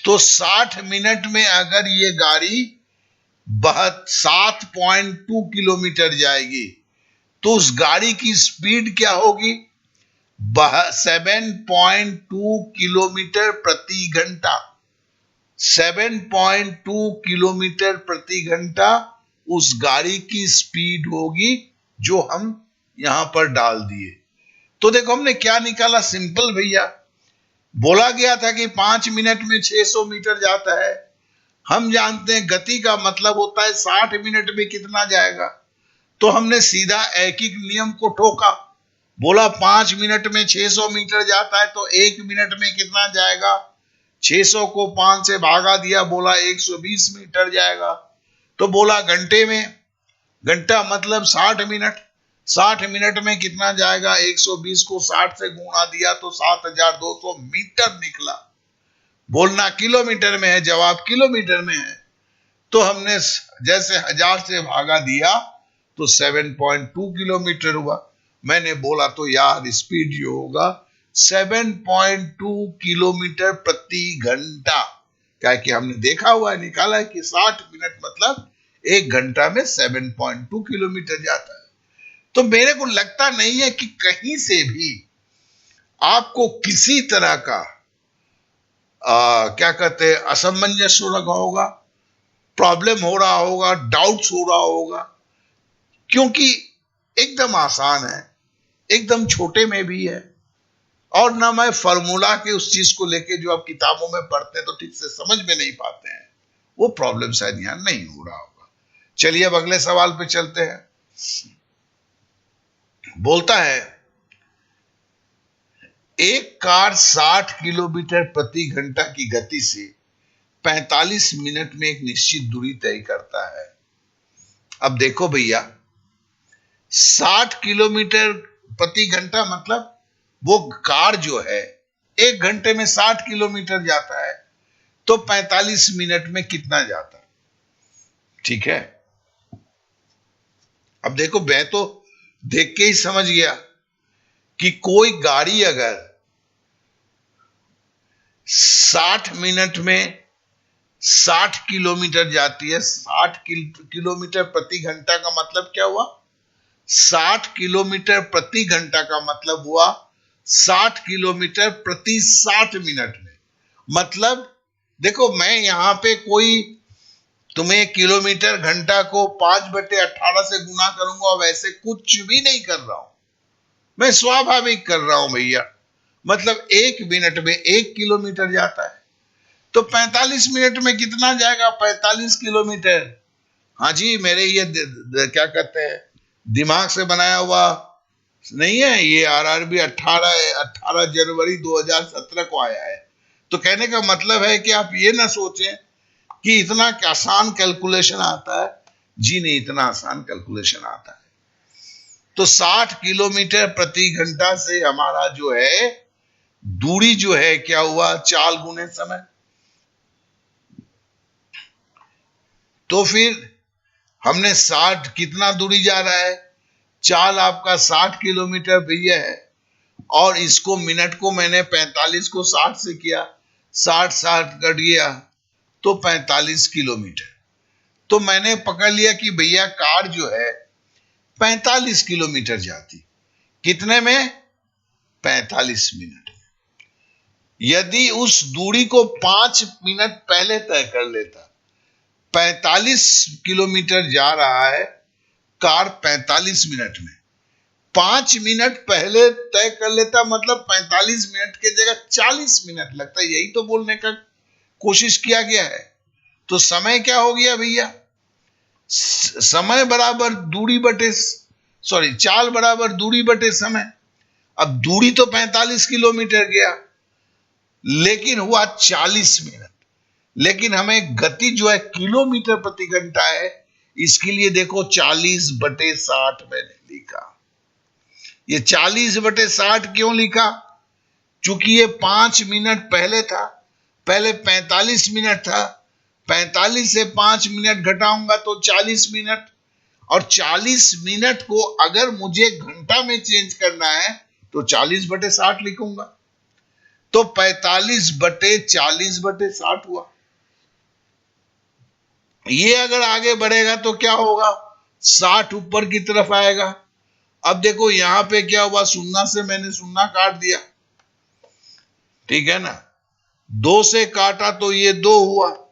Speaker 1: तो 60 मिनट में अगर ये गाड़ी 7.2 किलोमीटर जाएगी, तो उस गाड़ी की स्पीड क्या होगी, 7.2 किलोमीटर प्रति घंटा। 7.2 किलोमीटर प्रति घंटा उस गाड़ी की स्पीड होगी, जो हम यहां पर डाल दिए। तो देखो, हमने क्या निकाला, सिंपल भैया। बोला गया था कि 5 मिनट में 600 मीटर जाता है। हम जानते हैं गति का मतलब होता है 60 मिनट में कितना जाएगा। तो हमने सीधा ऐकिक नियम को ठोका, बोला 5 मिनट में 600 मीटर जाता है, तो 1 मिनट में कितना जाएगा, 600 को 5 से भागा दिया, बोला 120 मीटर जाएगा। तो बोला घंटे में, घंटा मतलब 60 मिनट, 60 मिनट में कितना जाएगा, 120 को 60 से गुणा दिया तो 7200 मीटर निकला। बोलना किलोमीटर में है, जवाब किलोमीटर में है। तो हमने जैसे 1000 से भागा दिया तो 7.2 किलोमीटर हुआ। मैंने बोला तो यार, स्पीड जो होगा 7.2 किलोमीटर प्रति घंटा। क्या कि हमने देखा हुआ है, निकाला है कि 60 मिनट मतलब 1 घंटा में 7.2 किलोमीटर जाता है। तो मेरे को लगता नहीं है कि कहीं से भी आपको किसी तरह का क्या कहते हैं असमंजस हो रहा होगा, प्रॉब्लम हो रहा होगा, डाउट्स हो रहा होगा, क्योंकि एकदम आसान है, एकदम छोटे में भी है। और ना मैं फॉर्मूला के उस चीज को लेके जो आप किताबों में पढ़ते हैं तो ठीक से समझ में नहीं पाते हैं, वो प्रॉब्लम शायद यहां नहीं हो रहा होगा। चलिए अब अगले सवाल पे चलते हैं। बोलता है एक कार 60 किलोमीटर प्रति घंटा की गति से 45 मिनट में एक निश्चित दूरी तय करता है। अब देखो भैया, 60 किलोमीटर प्रति घंटा मतलब वो कार जो है 1 घंटे में 60 किलोमीटर जाता है, तो 45 मिनट में कितना जाता है? ठीक है, अब देखो मैं तो देख के ही समझ गया कि कोई गाड़ी अगर 60 मिनट में 60 किलोमीटर जाती है, 60 किलोमीटर प्रति घंटा का मतलब क्या हुआ? 60 किलोमीटर प्रति घंटा का मतलब हुआ 60 किलोमीटर प्रति 60 मिनट में। मतलब देखो, मैं यहां पे कोई तुम्हें किलोमीटर घंटा को 5/18 से गुना करूंगा, वैसे कुछ भी नहीं कर रहा हूं, मैं स्वाभाविक कर रहा हूं भैया। मतलब 1 मिनट में 1 किलोमीटर जाता है, तो 45 मिनट में कितना जाएगा? 45 किलोमीटर। हाँ जी, मेरे ये क्या कहते हैं दिमाग से बनाया हुआ नहीं है, ये आरआरबी 18 जनवरी 2017 को आया है। तो कहने का मतलब है कि आप ये ना सोचें कि इतना आसान कैलकुलेशन आता है। जी नहीं, इतना आसान कैलकुलेशन आता है। तो 60 किलोमीटर प्रति घंटा से हमारा जो है दूरी जो है क्या हुआ? चाल गुने समय। तो फिर हमने 60 कितना दूरी जा रहा है? चाल आपका 60 किलोमीटर भैया है, और इसको मिनट को मैंने 45 को 60 से किया, 60 कट गया तो 45 किलोमीटर। तो मैंने पकड़ लिया कि भैया कार जो है 45 किलोमीटर जाती, कितने में? 45 मिनट में। यदि उस दूरी को 5 मिनट पहले तय कर लेता, 45 किलोमीटर जा रहा है कार 45 मिनट में, 5 मिनट पहले तय कर लेता, मतलब 45 मिनट के जगह 40 मिनट लगता। यही तो बोलने का कोशिश किया गया है। तो समय क्या हो गया भैया? समय बराबर दूरी बटे सॉरी चाल बराबर दूरी बटे समय। अब दूरी तो 45 किलोमीटर गया, लेकिन हुआ 40 मिनट। लेकिन हमें गति जो है किलोमीटर प्रति घंटा है, इसके लिए देखो 40/60 मैंने लिखा। ये 40/60 क्यों लिखा? चूंकि ये 5 मिनट पहले था, पहले 45 मिनट था, 45 से 5 मिनट घटाऊंगा तो 40 मिनट, और 40 मिनट को अगर मुझे घंटा में चेंज करना है तो 40/60 लिखूंगा। तो 45/40/60 हुआ। ये अगर आगे बढ़ेगा तो क्या होगा? 60 ऊपर की तरफ आएगा। अब देखो यहां पे क्या हुआ, शून्य से मैंने शून्य काट दिया, ठीक है ना, 2 से काटा तो ये 2 हुआ,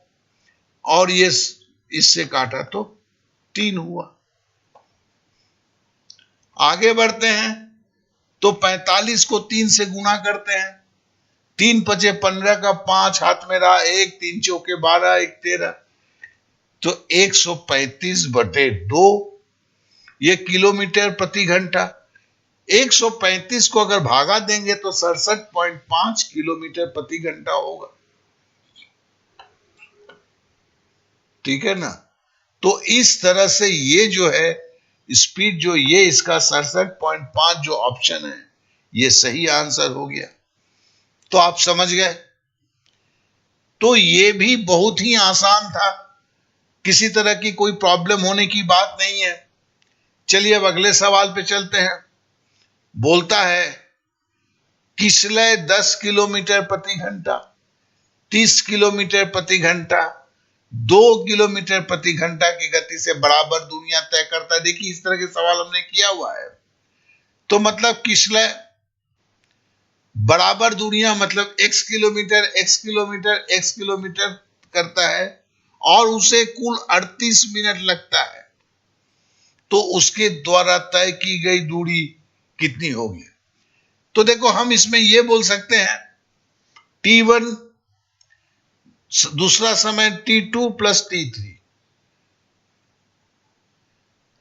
Speaker 1: और ये इससे काटा तो 3 हुआ। आगे बढ़ते हैं तो 45 को 3 से गुना करते हैं, 3×5 = 15 का 5 हाथ में रहा, 1 3 चौके 12, 1 13, तो 135/2 ये किलोमीटर प्रति घंटा। 135 को अगर भागा देंगे तो 67.5 किलोमीटर प्रति घंटा होगा, ठीक है ना। तो इस तरह से ये जो है स्पीड जो ये इसका 67.5 जो ऑप्शन है ये सही आंसर हो गया। तो आप समझ गए। तो ये भी बहुत ही आसान था, किसी तरह की कोई प्रॉब्लम होने की बात नहीं है। चलिए अब अगले सवाल पे चलते हैं। बोलता है किसलय 10 किलोमीटर प्रति घंटा, 30 किलोमीटर प्रति घंटा, 2 किलोमीटर प्रति घंटा की गति से बराबर दूरियां तय करता है। देखिए इस तरह के सवाल हमने किया हुआ है। तो मतलब किसलय बराबर दूरियां मतलब x kilometre x kilometre x kilometre करता है और उसे कुल 38 मिनट लगता है, तो उसके द्वारा तय की गई दूरी कितनी होगी? तो देखो हम इसमें यह बोल सकते हैं t1 दूसरा समय t2 प्लस t3,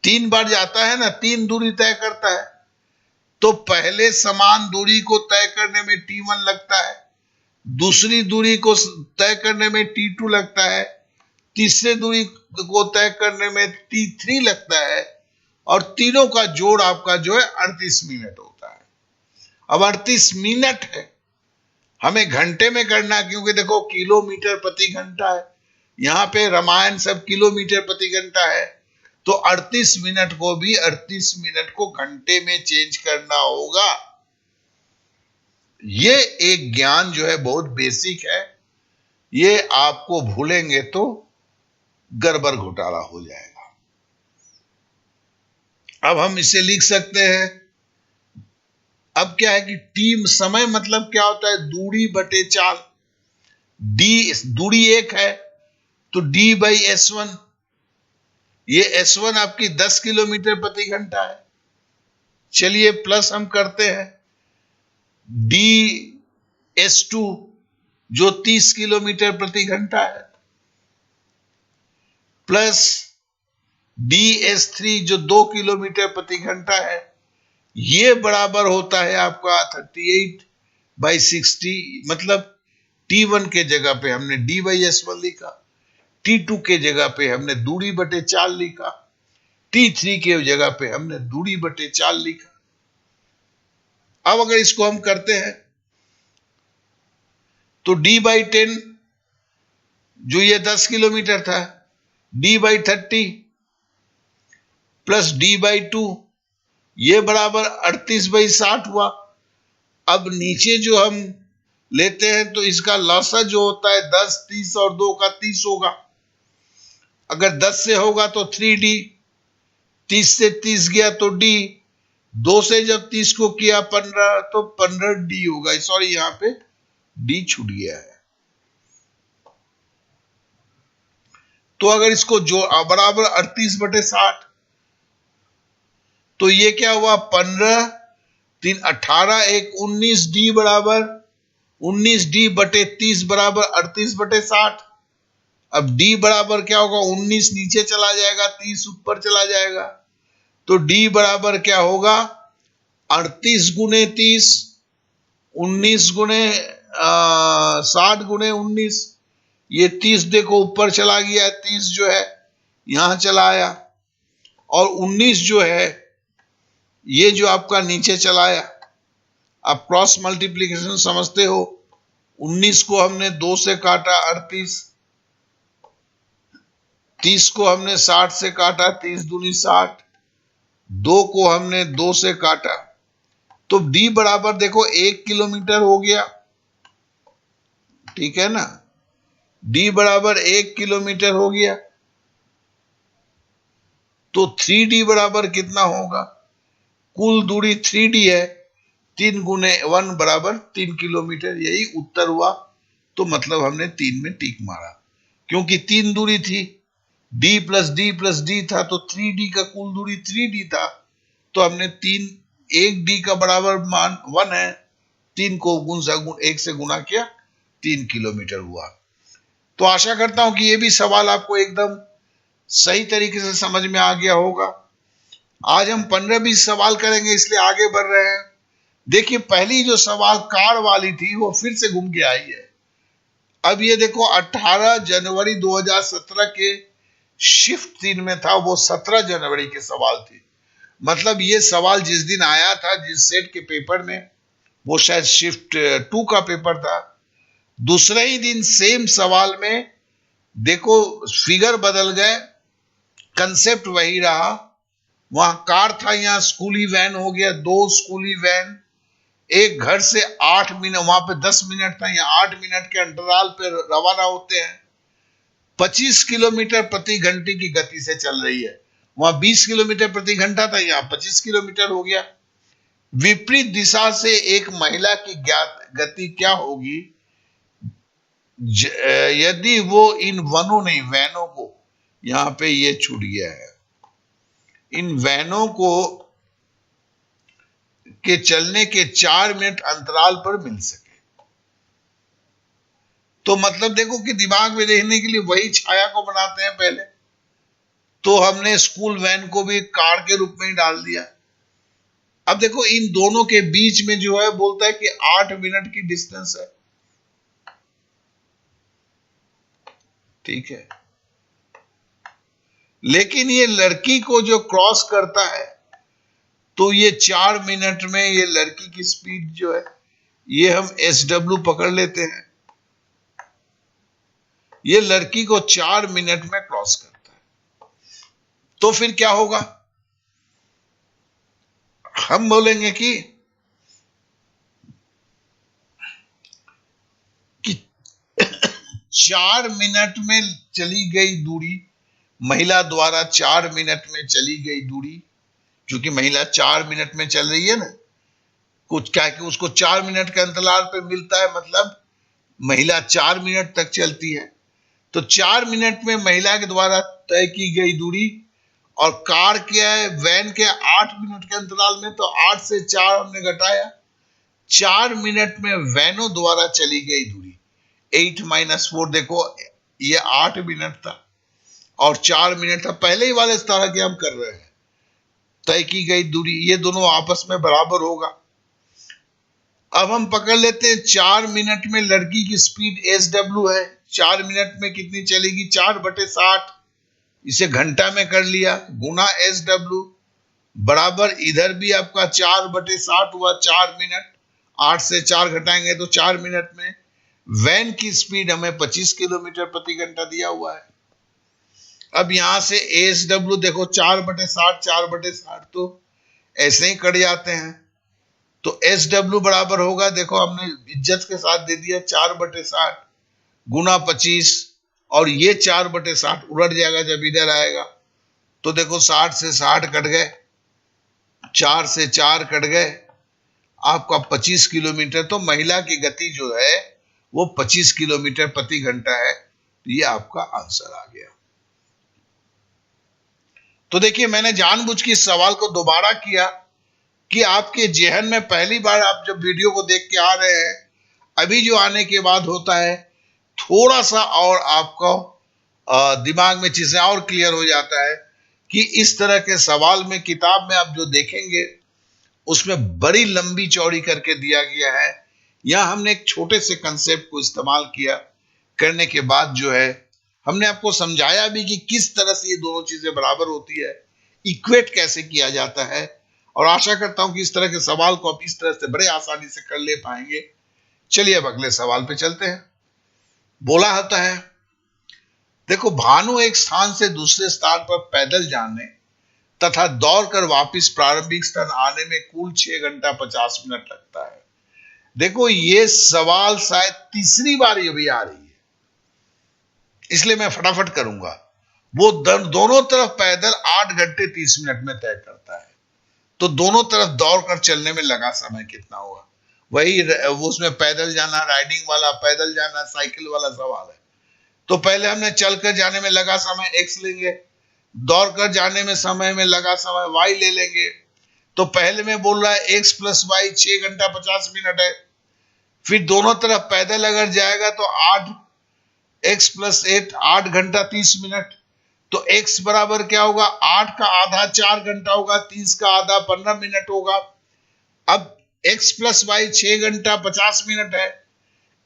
Speaker 1: 3 बार जाता है ना, 3 दूरी तय करता है, तो पहले समान दूरी को तय करने में t1 लगता है, दूसरी दूरी को तय करने में t2 लगता है, तीसरे दूरी को तय करने में t3 लगता है, और तीनों का जोड़ आपका जो है 38 मिनट होता है। अब 38 मिनट है, हमें घंटे में करना है, क्योंकि देखो किलोमीटर प्रति घंटा है, यहां पे रामायण सब किलोमीटर प्रति घंटा है, तो 38 मिनट को भी 38 मिनट को घंटे में चेंज करना होगा। ये एक ज्ञान जो है बहुत बेसिक है, ये आपको भूलेंगे तो गड़बड़ घोटाला हो जाएगा। अब हम इसे लिख सकते हैं, अब क्या है कि टीम समय मतलब क्या होता है, दूरी बटे चाल। डी दूरी 1 है तो d बाई S1, ये S1 आपकी 10 किलोमीटर प्रति घंटा है। चलिए प्लस हम करते हैं ds2 जो 30 किलोमीटर प्रति घंटा है, प्लस ds3 जो 2 किलोमीटर प्रति घंटा है, ये बराबर होता है आपका 38/60। मतलब t1 के जगह पे हमने d/s1 लिखा, t2 के जगह पे हमने दूरी बटे चाल लिखा, t3 के जगह पे हमने दूरी बटे चाल लिखा। अब अगर इसको हम करते हैं तो d/10 जो ये 10 किलोमीटर था, d/30 प्लस d/2 ये बराबर 38/60 हुआ। अब नीचे जो हम लेते हैं तो इसका लॉसा जो होता है 10, 30 और 2 का 30 होगा। अगर 10 से होगा तो 3d, 30 से 30 गया तो d, 2 से जब 30 को किया 15 तो 15d होगा। सॉरी यहां पे d छूट गया है। तो अगर इसको जो बराबर 38/60, तो ये क्या हुआ 15, 3 18, 1 19d बराबर 19d बटे 30 बराबर 38/60। अब d बराबर क्या होगा, 19 नीचे चला जाएगा, 30 ऊपर चला जाएगा, तो d बराबर क्या होगा 38 गुने 30, 19 गुने 60 गुने 19, ये 30 देखो ऊपर चला गया, 30 जो है यहां चला आया, और 19 जो है ये जो आपका नीचे चला आया। आप क्रॉस मल्टीप्लीकेशन समझते हो, 19 को हमने 2 से काटा 38, 30 को हमने 60 से काटा, 30 दूनी 60, 2 को हमने 2 से काटा, तो d बराबर देखो 1 किलोमीटर हो गया, ठीक है ना, d बराबर 1 किलोमीटर हो गया, तो 3d बराबर कितना होगा, कुल दूरी 3d है, 3 गुने 1 बराबर 3 किलोमीटर, यही उत्तर हुआ। तो मतलब हमने 3 में टिक मारा, क्योंकि 3 दूरी थी, d plus d plus d था, तो 3d का कुल दूरी 3d था, तो हमने 3 1 d का बराबर मान 1 है, 3 को 1 से गुना किया, 3 किलोमीटर हुआ। तो आशा करता हूं कि ये भी सवाल आपको एकदम सही तरीके से समझ में आ गया होगा। आज हम 15-20 सवाल करेंगे, इसलिए आगे बढ़ रहे हैं। देखिए पहली जो सवाल कार वाली थी वो फिर से घूम के आई है। अब ये देखो 18 जनवरी 2017 के शिफ्ट 3 में था, वो 17 जनवरी के सवाल थी। मतलब ये सवाल जिस दिन आया था, जिस सेट के पेपर में, वो शायद शिफ्ट 2 का पेपर था, दूसरे ही दिन सेम सवाल में देखो फिगर बदल गए, कंसेप्ट वही रहा। वहां कार था, यहां स्कूली वैन हो गया, 2 स्कूली वैन एक घर से 8 मिनट, वहां पे 10 मिनट था, यहाँ 8 मिनट के अंतराल पे रवाना होते हैं। 25 किलोमीटर प्रति घंटे की गति से चल रही है। वहां 20 किलोमीटर प्रति घंटा था, यहाँ 25 किलोमीटर हो गया। विपरीत दिशा से एक महिला की ज्ञात गति क्या होगी यदि वो इन वनों, नहीं वैनों को, यहां पे ये छूट गया है, इन वैनों को के चलने के 4 मिनट अंतराल पर मिल सके। तो मतलब देखो कि दिमाग में देखने के लिए वही छाया को बनाते हैं पहले, तो हमने स्कूल वैन को भी कार के रूप में ही डाल दिया। अब देखो इन दोनों के बीच में जो है बोलता है कि 8 मिनट की डिस्टेंस है, ठीक है। लेकिन ये लड़की को जो क्रॉस करता है, तो ये 4 मिनट में ये लड़की की स्पीड जो है, ये हम SW पकड़ लेते हैं। ये लड़की को 4 मिनट में क्रॉस करता है, तो फिर क्या होगा? हम बोलेंगे कि 4 मिनट में चली गई दूरी, महिला द्वारा 4 मिनट में चली गई दूरी, क्योंकि महिला 4 मिनट में चल रही है ना, कुछ क्या कि उसको 4 मिनट के अंतराल पे मिलता है, मतलब महिला 4 मिनट तक चलती है। तो 4 मिनट में महिला के द्वारा तय की गई दूरी, और कार क्या है, वैन के 8 मिनट के अंतराल में, तो 8 से 4 हमने घटाया, 4 मिनट में वैनों द्वारा चली गई दूरी 8 - 4, देखो ये 8 मिनट था और 4 मिनट था, पहले ही वाले इस तरह के हम कर रहे हैं। तय की गई दूरी, ये दोनों आपस में बराबर होगा। अब हम पकड़ लेते हैं 4 मिनट में लड़की की स्पीड SW है, 4 मिनट में कितनी चलेगी, 4/60, इसे घंटा में कर लिया, गुना SW बराबर, इधर भी आपका 4/60 हुआ, 4 मिनट, 8 से 4 घटाएंगे तो 4 मिनट में। वैन की स्पीड हमें 25 किलोमीटर प्रति घंटा दिया हुआ है। अब यहां से SW देखो 4/60, 4/60 तो ऐसे ही कट जाते हैं, तो SW बराबर होगा, देखो हमने इज्जत के साथ दे दिया 4/60 गुना 25, और ये 4/60 उलट जाएगा जब इधर आएगा, तो देखो 60 से 60 कट गए, 4 से 4 कट गए, आपका 25 किलोमीटर। तो महिला की गति जो है वो 25 किलोमीटर प्रति घंटा है। ये आपका आंसर आ गया। तो देखिए मैंने जानबूझ के इस सवाल को दोबारा किया कि आपके जेहन में पहली बार आप जब वीडियो को देख के आ रहे हैं, अभी जो आने के बाद होता है थोड़ा सा और आपको दिमाग में चीजें और क्लियर हो जाता है कि इस तरह के सवाल में किताब में आप जो देखेंगे उसमें बड़ी लंबी चौड़ी करके दिया गया है। यहां हमने एक छोटे से कंसेप्ट को इस्तेमाल किया, करने के बाद जो है हमने आपको समझाया भी कि किस तरह से ये दोनों चीजें बराबर होती है, इक्वेट कैसे किया जाता है, और आशा करता हूं कि इस तरह के सवाल को आप इस तरह से बड़े आसानी से कर ले पाएंगे। चलिए अब अगले सवाल पे चलते हैं। बोला होता है, देखो भानु एक स्थान से दूसरे स्थान पर पैदल जाने तथा दौड़कर वापस प्रारंभिक स्थान आने में कुल 6 घंटा 50 मिनट लगता है। देखो ये सवाल शायद तीसरी बार ये भी आ रही है, इसलिए मैं फटाफट करूंगा। वो दोनों तरफ पैदल 8 घंटे 30 मिनट में तय करता है, तो दोनों तरफ दौड़कर चलने में लगा समय कितना हुआ? वही उसमें पैदल जाना, राइडिंग वाला, पैदल जाना, साइकिल वाला सवाल है। तो पहले हमने चलकर जाने में लगा समय x लेंगे, दौड़कर जाने में समय में लगा समय y ले लेंगे। तो पहले में बोल रहा है x + y 6 घंटा 50 मिनट है। फिर दोनों तरफ पैदल अगर जाएगा तो 8x + 8 8 घंटा 30 मिनट। तो x बराबर क्या होगा, 8 का आधा 4 घंटा होगा, 30 का आधा 15 मिनट होगा। अब x + y 6 घंटा 50 मिनट है,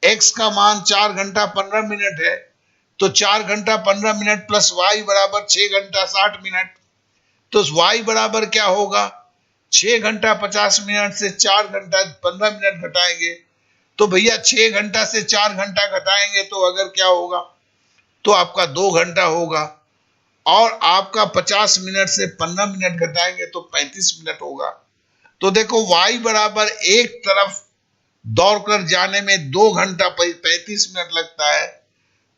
Speaker 1: x का मान 4 घंटा 15 मिनट है, तो 4 घंटा 15 मिनट प्लस y बराबर 6 घंटा 60 मिनट। तो y बराबर क्या होगा, 6 घंटा 50 मिनट से 4 घंटा 15 मिनट घटाएंगे, तो भैया 6 घंटा से 4 घंटा घटाएंगे तो अगर क्या होगा, तो आपका 2 घंटा होगा, और आपका 50 मिनट से 15 मिनट घटाएंगे तो 35 मिनट होगा। तो देखो y बराबर एक तरफ दौड़कर जाने में 2 घंटा 35 मिनट लगता है,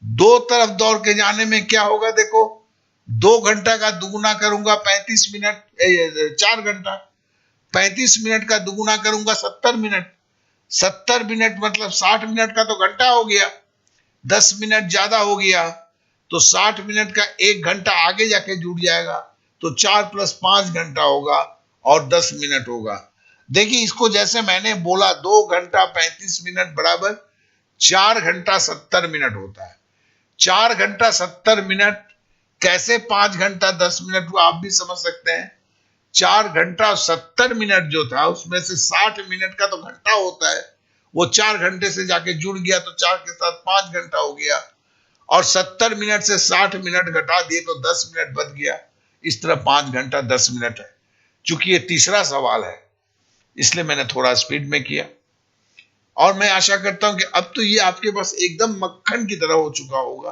Speaker 1: दो तरफ दौड़ के जाने में क्या होगा, देखो 2 घंटा का दुगुना करूंगा 35 मिनट, 4 घंटा, 35 मिनट का दुगुना करूंगा 70 मिनट, 70 मिनट मतलब 60 मिनट का तो घंटा हो गया, 10 मिनट ज्यादा हो गया, तो 60 मिनट का 1 घंटा आगे जाके जुड़ जाएगा, तो 4 + 5 घंटा होगा और 10 मिनट होगा। देखिए इसको जैसे मैंने बोला 2 घंटा 35 मिनट बराबर 4 घंटा 70 मिनट होता है। 4 घंटा 70 मिनट कैसे 5 घंटा 10 मिनट हुआ, आप भी समझ सकते हैं। 4 घंटा 70 मिनट जो था उसमें से 60 मिनट का तो घंटा होता है, वो 4 घंटे से जाके जुड़ गया तो 4 के साथ 5 घंटा हो गया, और 70 मिनट से 60 मिनट घटा दिए तो 10 मिनट बच गया। इस तरह 5 घंटा 10 मिनट है। चूंकि ये तीसरा सवाल है इसलिए मैंने थोड़ा स्पीड में किया, और मैं आशा करता हूं कि अब तो ये आपके पास एकदम मक्खन की तरह हो चुका होगा।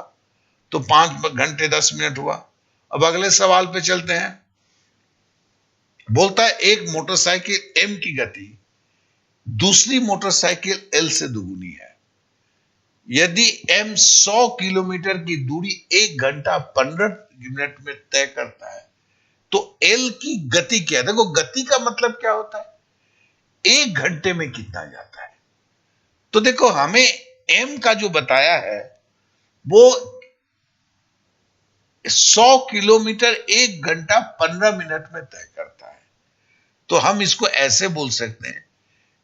Speaker 1: तो 5 घंटे 10 मिनट हुआ। अब अगले सवाल पे चलते हैं। बोलता है एक मोटरसाइकिल m की गति दूसरी मोटरसाइकिल l से दुगुनी है, यदि m 100 किलोमीटर की दूरी 1 घंटा 15 मिनट में तय करता है तो l की गति क्या है। देखो गति का मतलब क्या होता है, 1 घंटे में कितना जाता है। तो देखो हमें m का जो बताया है वो 100 किलोमीटर 1 घंटा 15 मिनट में तय करता है। तो हम इसको ऐसे बोल सकते हैं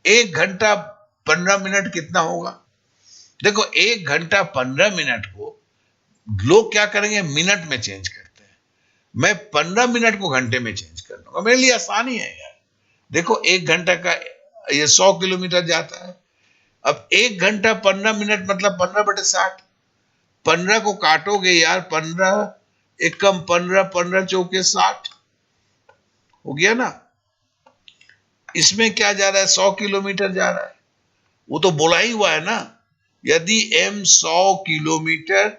Speaker 1: 1 घंटा 15 मिनट कितना होगा। देखो 1 घंटा 15 मिनट को लोग क्या करेंगे, मिनट में चेंज करते हैं। मैं 15 मिनट को घंटे में चेंज कर लूंगा, मेरे लिए आसानी है यार। देखो 1 घंटा का ये 100 किलोमीटर जाता है। अब 1 घंटा 15 मिनट मतलब 15/60, 15 को काटोगे यार, 15 एकम 15, 15 चौके 60 हो गया ना। इसमें क्या जा रहा है, 100 किलोमीटर जा रहा है, वो तो बोला ही हुआ है ना। यदि m 100 किलोमीटर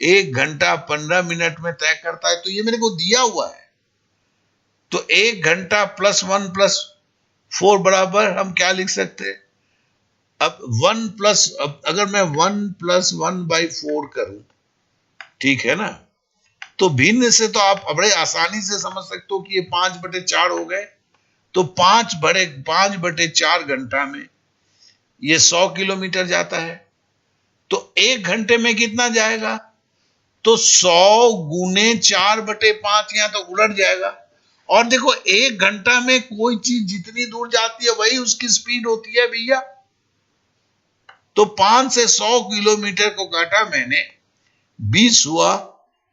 Speaker 1: 1 घंटा 15 मिनट में तय करता है तो ये मेरे को दिया हुआ है। तो 1 घंटा +1 + 4 बराबर हम क्या लिख सकते हैं। अब 1 प्लस, अब अगर मैं 1 + 1/4 करूं, ठीक है ना, तो भिन्न से तो आप बड़े आसानी से समझ सकते हो कि ये 5/4 हो गए। तो 5/4 घंटा में ये 100 किलोमीटर जाता है। तो 1 घंटे में कितना जाएगा, तो 100 गुने 4/5, यहां तो उलट जाएगा। और देखो 1 घंटा में कोई चीज जितनी दूर जाती है वही उसकी स्पीड होती है भैया। तो 5 से 100 किलोमीटर को काटा मैंने, 20 हुआ,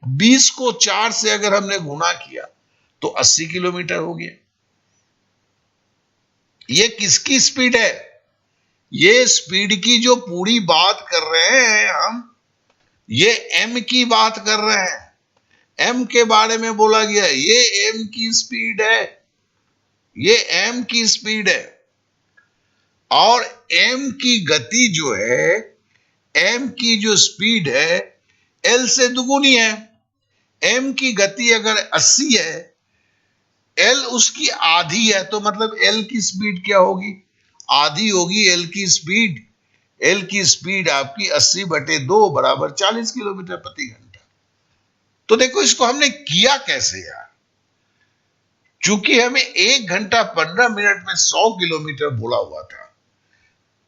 Speaker 1: 20 को 4 से अगर हमने गुना किया तो 80 किलोमीटर हो गया। ये किसकी स्पीड है, ये स्पीड की जो पूरी बात कर रहे हैं हम, ये m की बात कर रहे हैं। m के बारे में बोला गया है, ये m की स्पीड है, ये m की स्पीड है। और m की गति जो है, m की जो स्पीड है l से दुगुनी है। m की गति अगर 80 है, l उसकी आधी है, तो मतलब l की स्पीड क्या होगी, आधी होगी l की स्पीड। l की स्पीड आपकी 80/2 बराबर 40 किलोमीटर प्रति घंटा। तो देखो इसको हमने किया कैसे यार, चूंकि हमें 1 घंटा 15 मिनट में 100 किलोमीटर बोला हुआ था,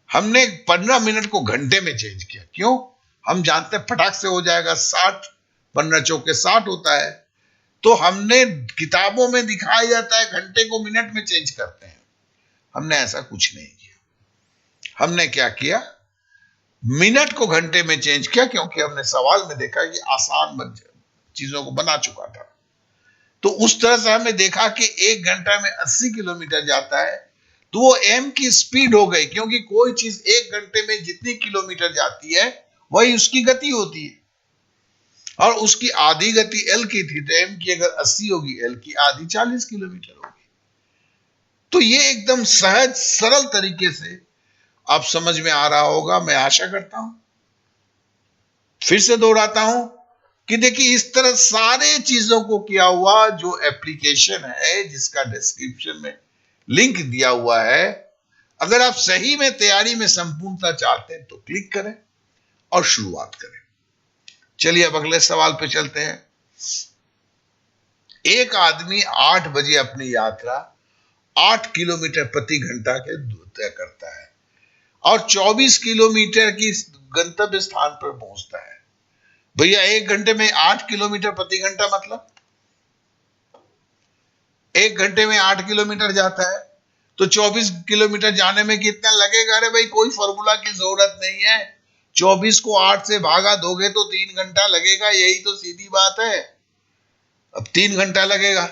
Speaker 1: हमने 15 मिनट को घंटे में चेंज किया। क्यों, हम जानते हैं फटाक से हो जाएगा, 60 15 चौके 60 होता है। तो हमने किताबों में दिखाया जाता है घंटे को मिनट में चेंज करते हैं, हमने ऐसा कुछ नहीं किया। हमने क्या किया, मिनट को घंटे में चेंज किया, क्योंकि हमने सवाल में देखा कि आसान चीजों को बना चुका था। तो उस तरह से हमने देखा कि 1 घंटा में 80 किलोमीटर जाता है, तो वो m की स्पीड हो गई, क्योंकि कोई चीज 1 घंटे में जितनी किलोमीटर जाती है वही उसकी गति होती है। और उसकी आधी गति l की थी, तो m की अगर 80 होगी, l की आधी 40 किलोमीटर होगी। तो ये एकदम सहज सरल तरीके से आप समझ में आ रहा होगा, मैं आशा करता हूं। फिर से दोहराता हूं कि देखिए इस तरह सारे चीजों को किया हुआ जो एप्लीकेशन है, जिसका डिस्क्रिप्शन में लिंक दिया हुआ है। अगर आप सही में तैयारी में संपूर्णता चाहते हैं तो क्लिक करें और शुरुआत करें। चलिए अब अगले सवाल पे चलते हैं। एक आदमी 8 बजे अपनी यात्रा 8 किलोमीटर प्रति घंटा के तय करता है और 24 किलोमीटर की गंतव्य स्थान पर पहुंचता है। भैया 1 घंटे में 8 किलोमीटर प्रति घंटा मतलब 1 घंटे में 8 किलोमीटर जाता है, तो 24 किलोमीटर जाने में कितना लगेगा? अरे भाई कोई फॉर्मूला की जरूरत नहीं है, 24 को 8 से भागा दोगे तो 3 घंटा लगेगा, यही तो सीधी बात है। अब 3 घंटा लगेगा।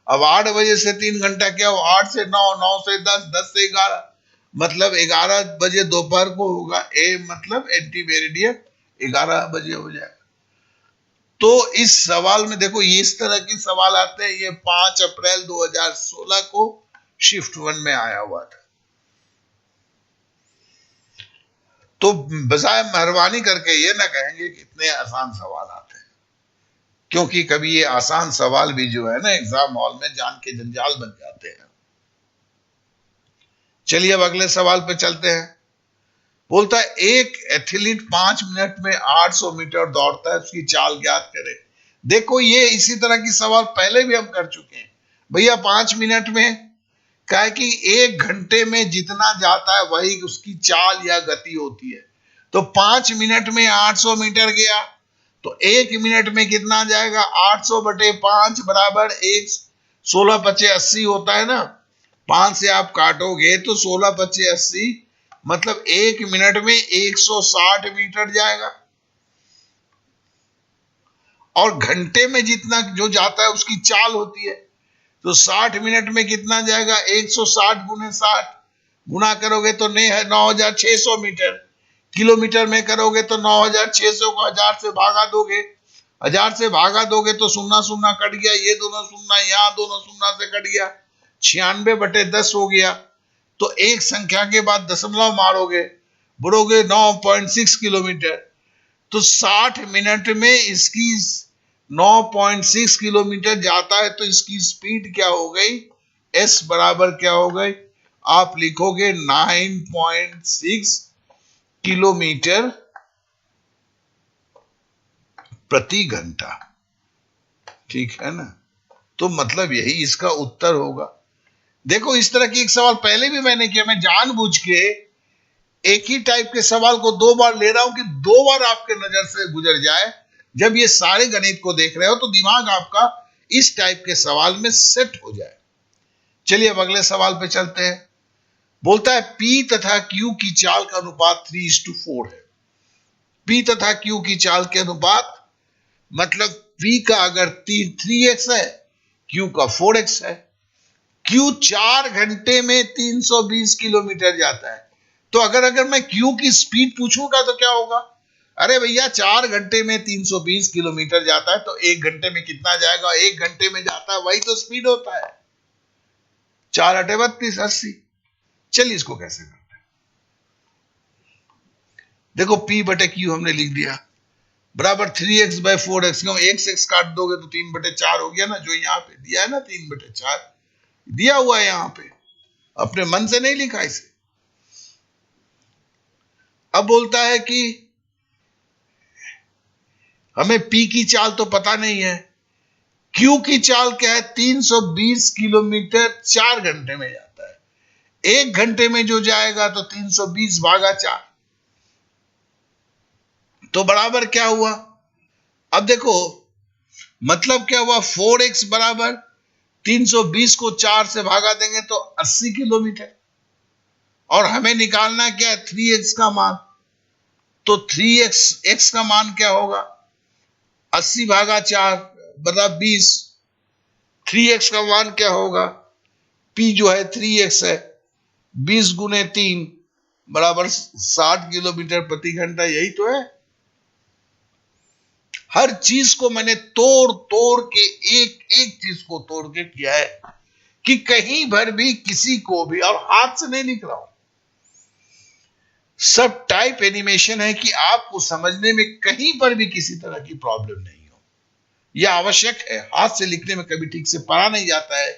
Speaker 1: अब 8 बजे से 3 घंटा क्या हो? 8 से 9, 9 से 10, 10 से 11, मतलब 11 बजे दोपहर को होगा। ए मतलब एंटी मेरिडियन 11 बजे हो जाएगा। तो इस सवाल में देखो, ये इस तरह के सवाल आते हैं। ये 5 अप्रैल 2016 को शिफ्ट 1 में आया हुआ था। तो बजाय मेहरबानी करके ये ना कहेंगे कि इतने आसान सवाल आते हैं, क्योंकि कभी ये आसान सवाल भी जो है ना एग्जाम हॉल में जान के जंजाल बन जाते हैं। चलिए अब अगले सवाल पे चलते हैं। बोलता है एक एथलीट 5 मिनट में 800 मीटर दौड़ता है, उसकी चाल ज्ञात करे। देखो ये इसी तरह की सवाल पहले भी हम कर चुके हैं भैया। 5 मिनट में क्या है कि 1 घंटे में जितना जाता है वही उसकी चाल या गति होती है। तो 5 मिनट में 800 मीटर गया, तो 1 मिनट में कितना जाएगा? 800 बटे 5 बराबर 1, 16 पचे 80 होता है ना। 5 से आप काटोगे तो 16 पचे 80, मतलब 1 मिनट में 160 मीटर जाएगा। और घंटे में जितना जो जाता है उसकी चाल होती है, तो 60 मिनट में कितना जाएगा? 160 गुने 60 गुना करोगे तो 9600 मीटर। किलोमीटर में करोगे तो 9600 को 1000 से भागा दोगे, 1000 से भागा दोगे तो सुन्ना सुन्ना कट गया, ये दोनों सुन्ना यहाँ दोनों सुन्ना से कट गया, 96 बटे 10 हो गया। तो एक संख्या के बाद दशमलव मारोगे, बोलोगे 9.6 किलोमीटर। तो 60 मिनट में इसकी 9.6 किलोमीटर जाता है, तो इसकी स्पीड क्या हो गई? एस बराबर क्या हो गई? आप लिखोगे 9.6 किलोमीटर प्रति घंटा। ठीक है ना? तो मतलब यही इसका उत्तर होगा। देखो इस तरह की एक सवाल पहले भी मैंने किया। मैं जानबूझ के एक ही टाइप के सवाल को 2 बार ले रहा हूं कि 2 बार आपके नजर से गुजर जाए। जब ये सारे गणित को देख रहे हो तो दिमाग आपका इस टाइप के सवाल में सेट हो जाए। चलिए अब अगले सवाल पे चलते हैं। बोलता है P तथा Q की चाल का अनुपात 3:4 है। P तथा Q की चाल के अनुपात मतलब P का अगर 3x है, Q का 4x है। Q 4 घंटे में 320 किलोमीटर जाता है। तो अगर मैं Q की स्पीड पूछूंगा तो क्या होगा? अरे भैया 4 घंटे में 320 किलोमीटर जाता है, तो 1 घंटे में कितना जाएगा? 1 घंटे में जाता है, वही तो स्पीड होता है। 4 अटे 32, 80। चलिए इसको कैसे करते हैं। देखो P बटे Q हमने लिख दिया बराबर 3x बाय 4x। क्यों? x काट दोगे तो 3/4 हो गया ना, जो यहां पे दिया है ना 3/4 दिया हुआ है यहां पे, अपने मन से नहीं लिखा इसे। अब बोलता है कि हमें P की चाल तो पता नहीं है, Q की चाल क्या है? 320 किलोमीटर 4 घंटे में जाता है। 1 घंटे में जो जाएगा तो 320 भागा 4, तो बराबर क्या हुआ? अब देखो मतलब क्या हुआ? 4x बराबर 320 को 4 से भागा देंगे तो 80 किलोमीटर। और हमें निकालना क्या है? 3x का मान। तो 3x का मान क्या होगा? 80 भागा 4 बराबर 20। 3x का मान क्या होगा? P जो है 3x है, 20 गुने 3 बराबर 60 किलोमीटर प्रति घंटा। यही तो है। हर चीज को मैंने तोड़ तोड़ के एक एक चीज को तोड़ के किया है कि कहीं भर भी किसी को भी, और हाथ से नहीं लिख रहा हूं, सब टाइप एनिमेशन है कि आपको समझने में कहीं पर भी किसी तरह की प्रॉब्लम नहीं हो। यह आवश्यक है। हाथ से लिखने में कभी ठीक से पढ़ा नहीं जाता है,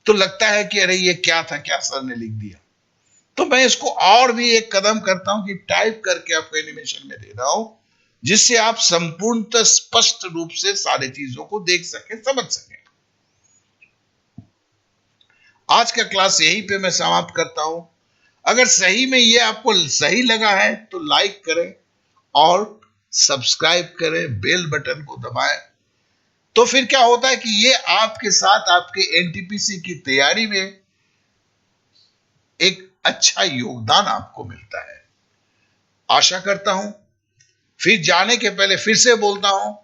Speaker 1: तो लगता है कि अरे ये क्या था, क्या सर ने लिख दिया। तो मैं इसको और भी एक कदम करता हूं कि टाइप करके आपको एनिमेशन में दे रहा हूं, जिससे आप संपूर्णतः स्पष्ट रूप से सारी चीजों को देख सके, समझ सके। आज का क्लास यहीं पे मैं समाप्त करता हूं। अगर सही में ये आपको सही लगा है तो लाइक करें और सब्सक्राइब करें, बेल बटन को दबाएं। तो फिर क्या होता है कि ये आपके साथ आपके एनटीपीसी की तैयारी में एक अच्छा योगदान आपको मिलता है। आशा करता हूं, फिर जाने के पहले फिर से बोलता हूं,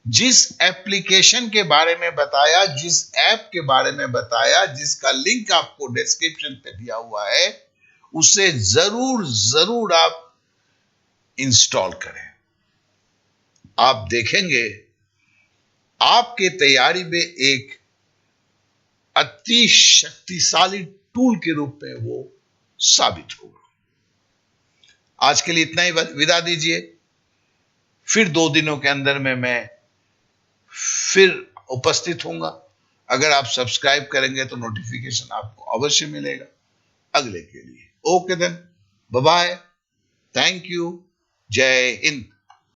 Speaker 1: जिस एप्लीकेशन के बारे में बताया, जिस ऐप के बारे में बताया, जिसका लिंक आपको डिस्क्रिप्शन पे दिया हुआ है, उसे जरूर जरूर आप इंस्टॉल करें। आप देखेंगे आपके तैयारी में एक अति शक्तिशाली टूल के रूप में वो साबित होगा। आज के लिए इतना ही, विदा दीजिए। फिर 2 दिनों के अंदर में मैं फिर उपस्थित होऊंगा। अगर आप सब्सक्राइब करेंगे तो नोटिफिकेशन आपको अवश्य मिलेगा अगले के लिए। Okay then, bye bye, thank you, जय हिंद।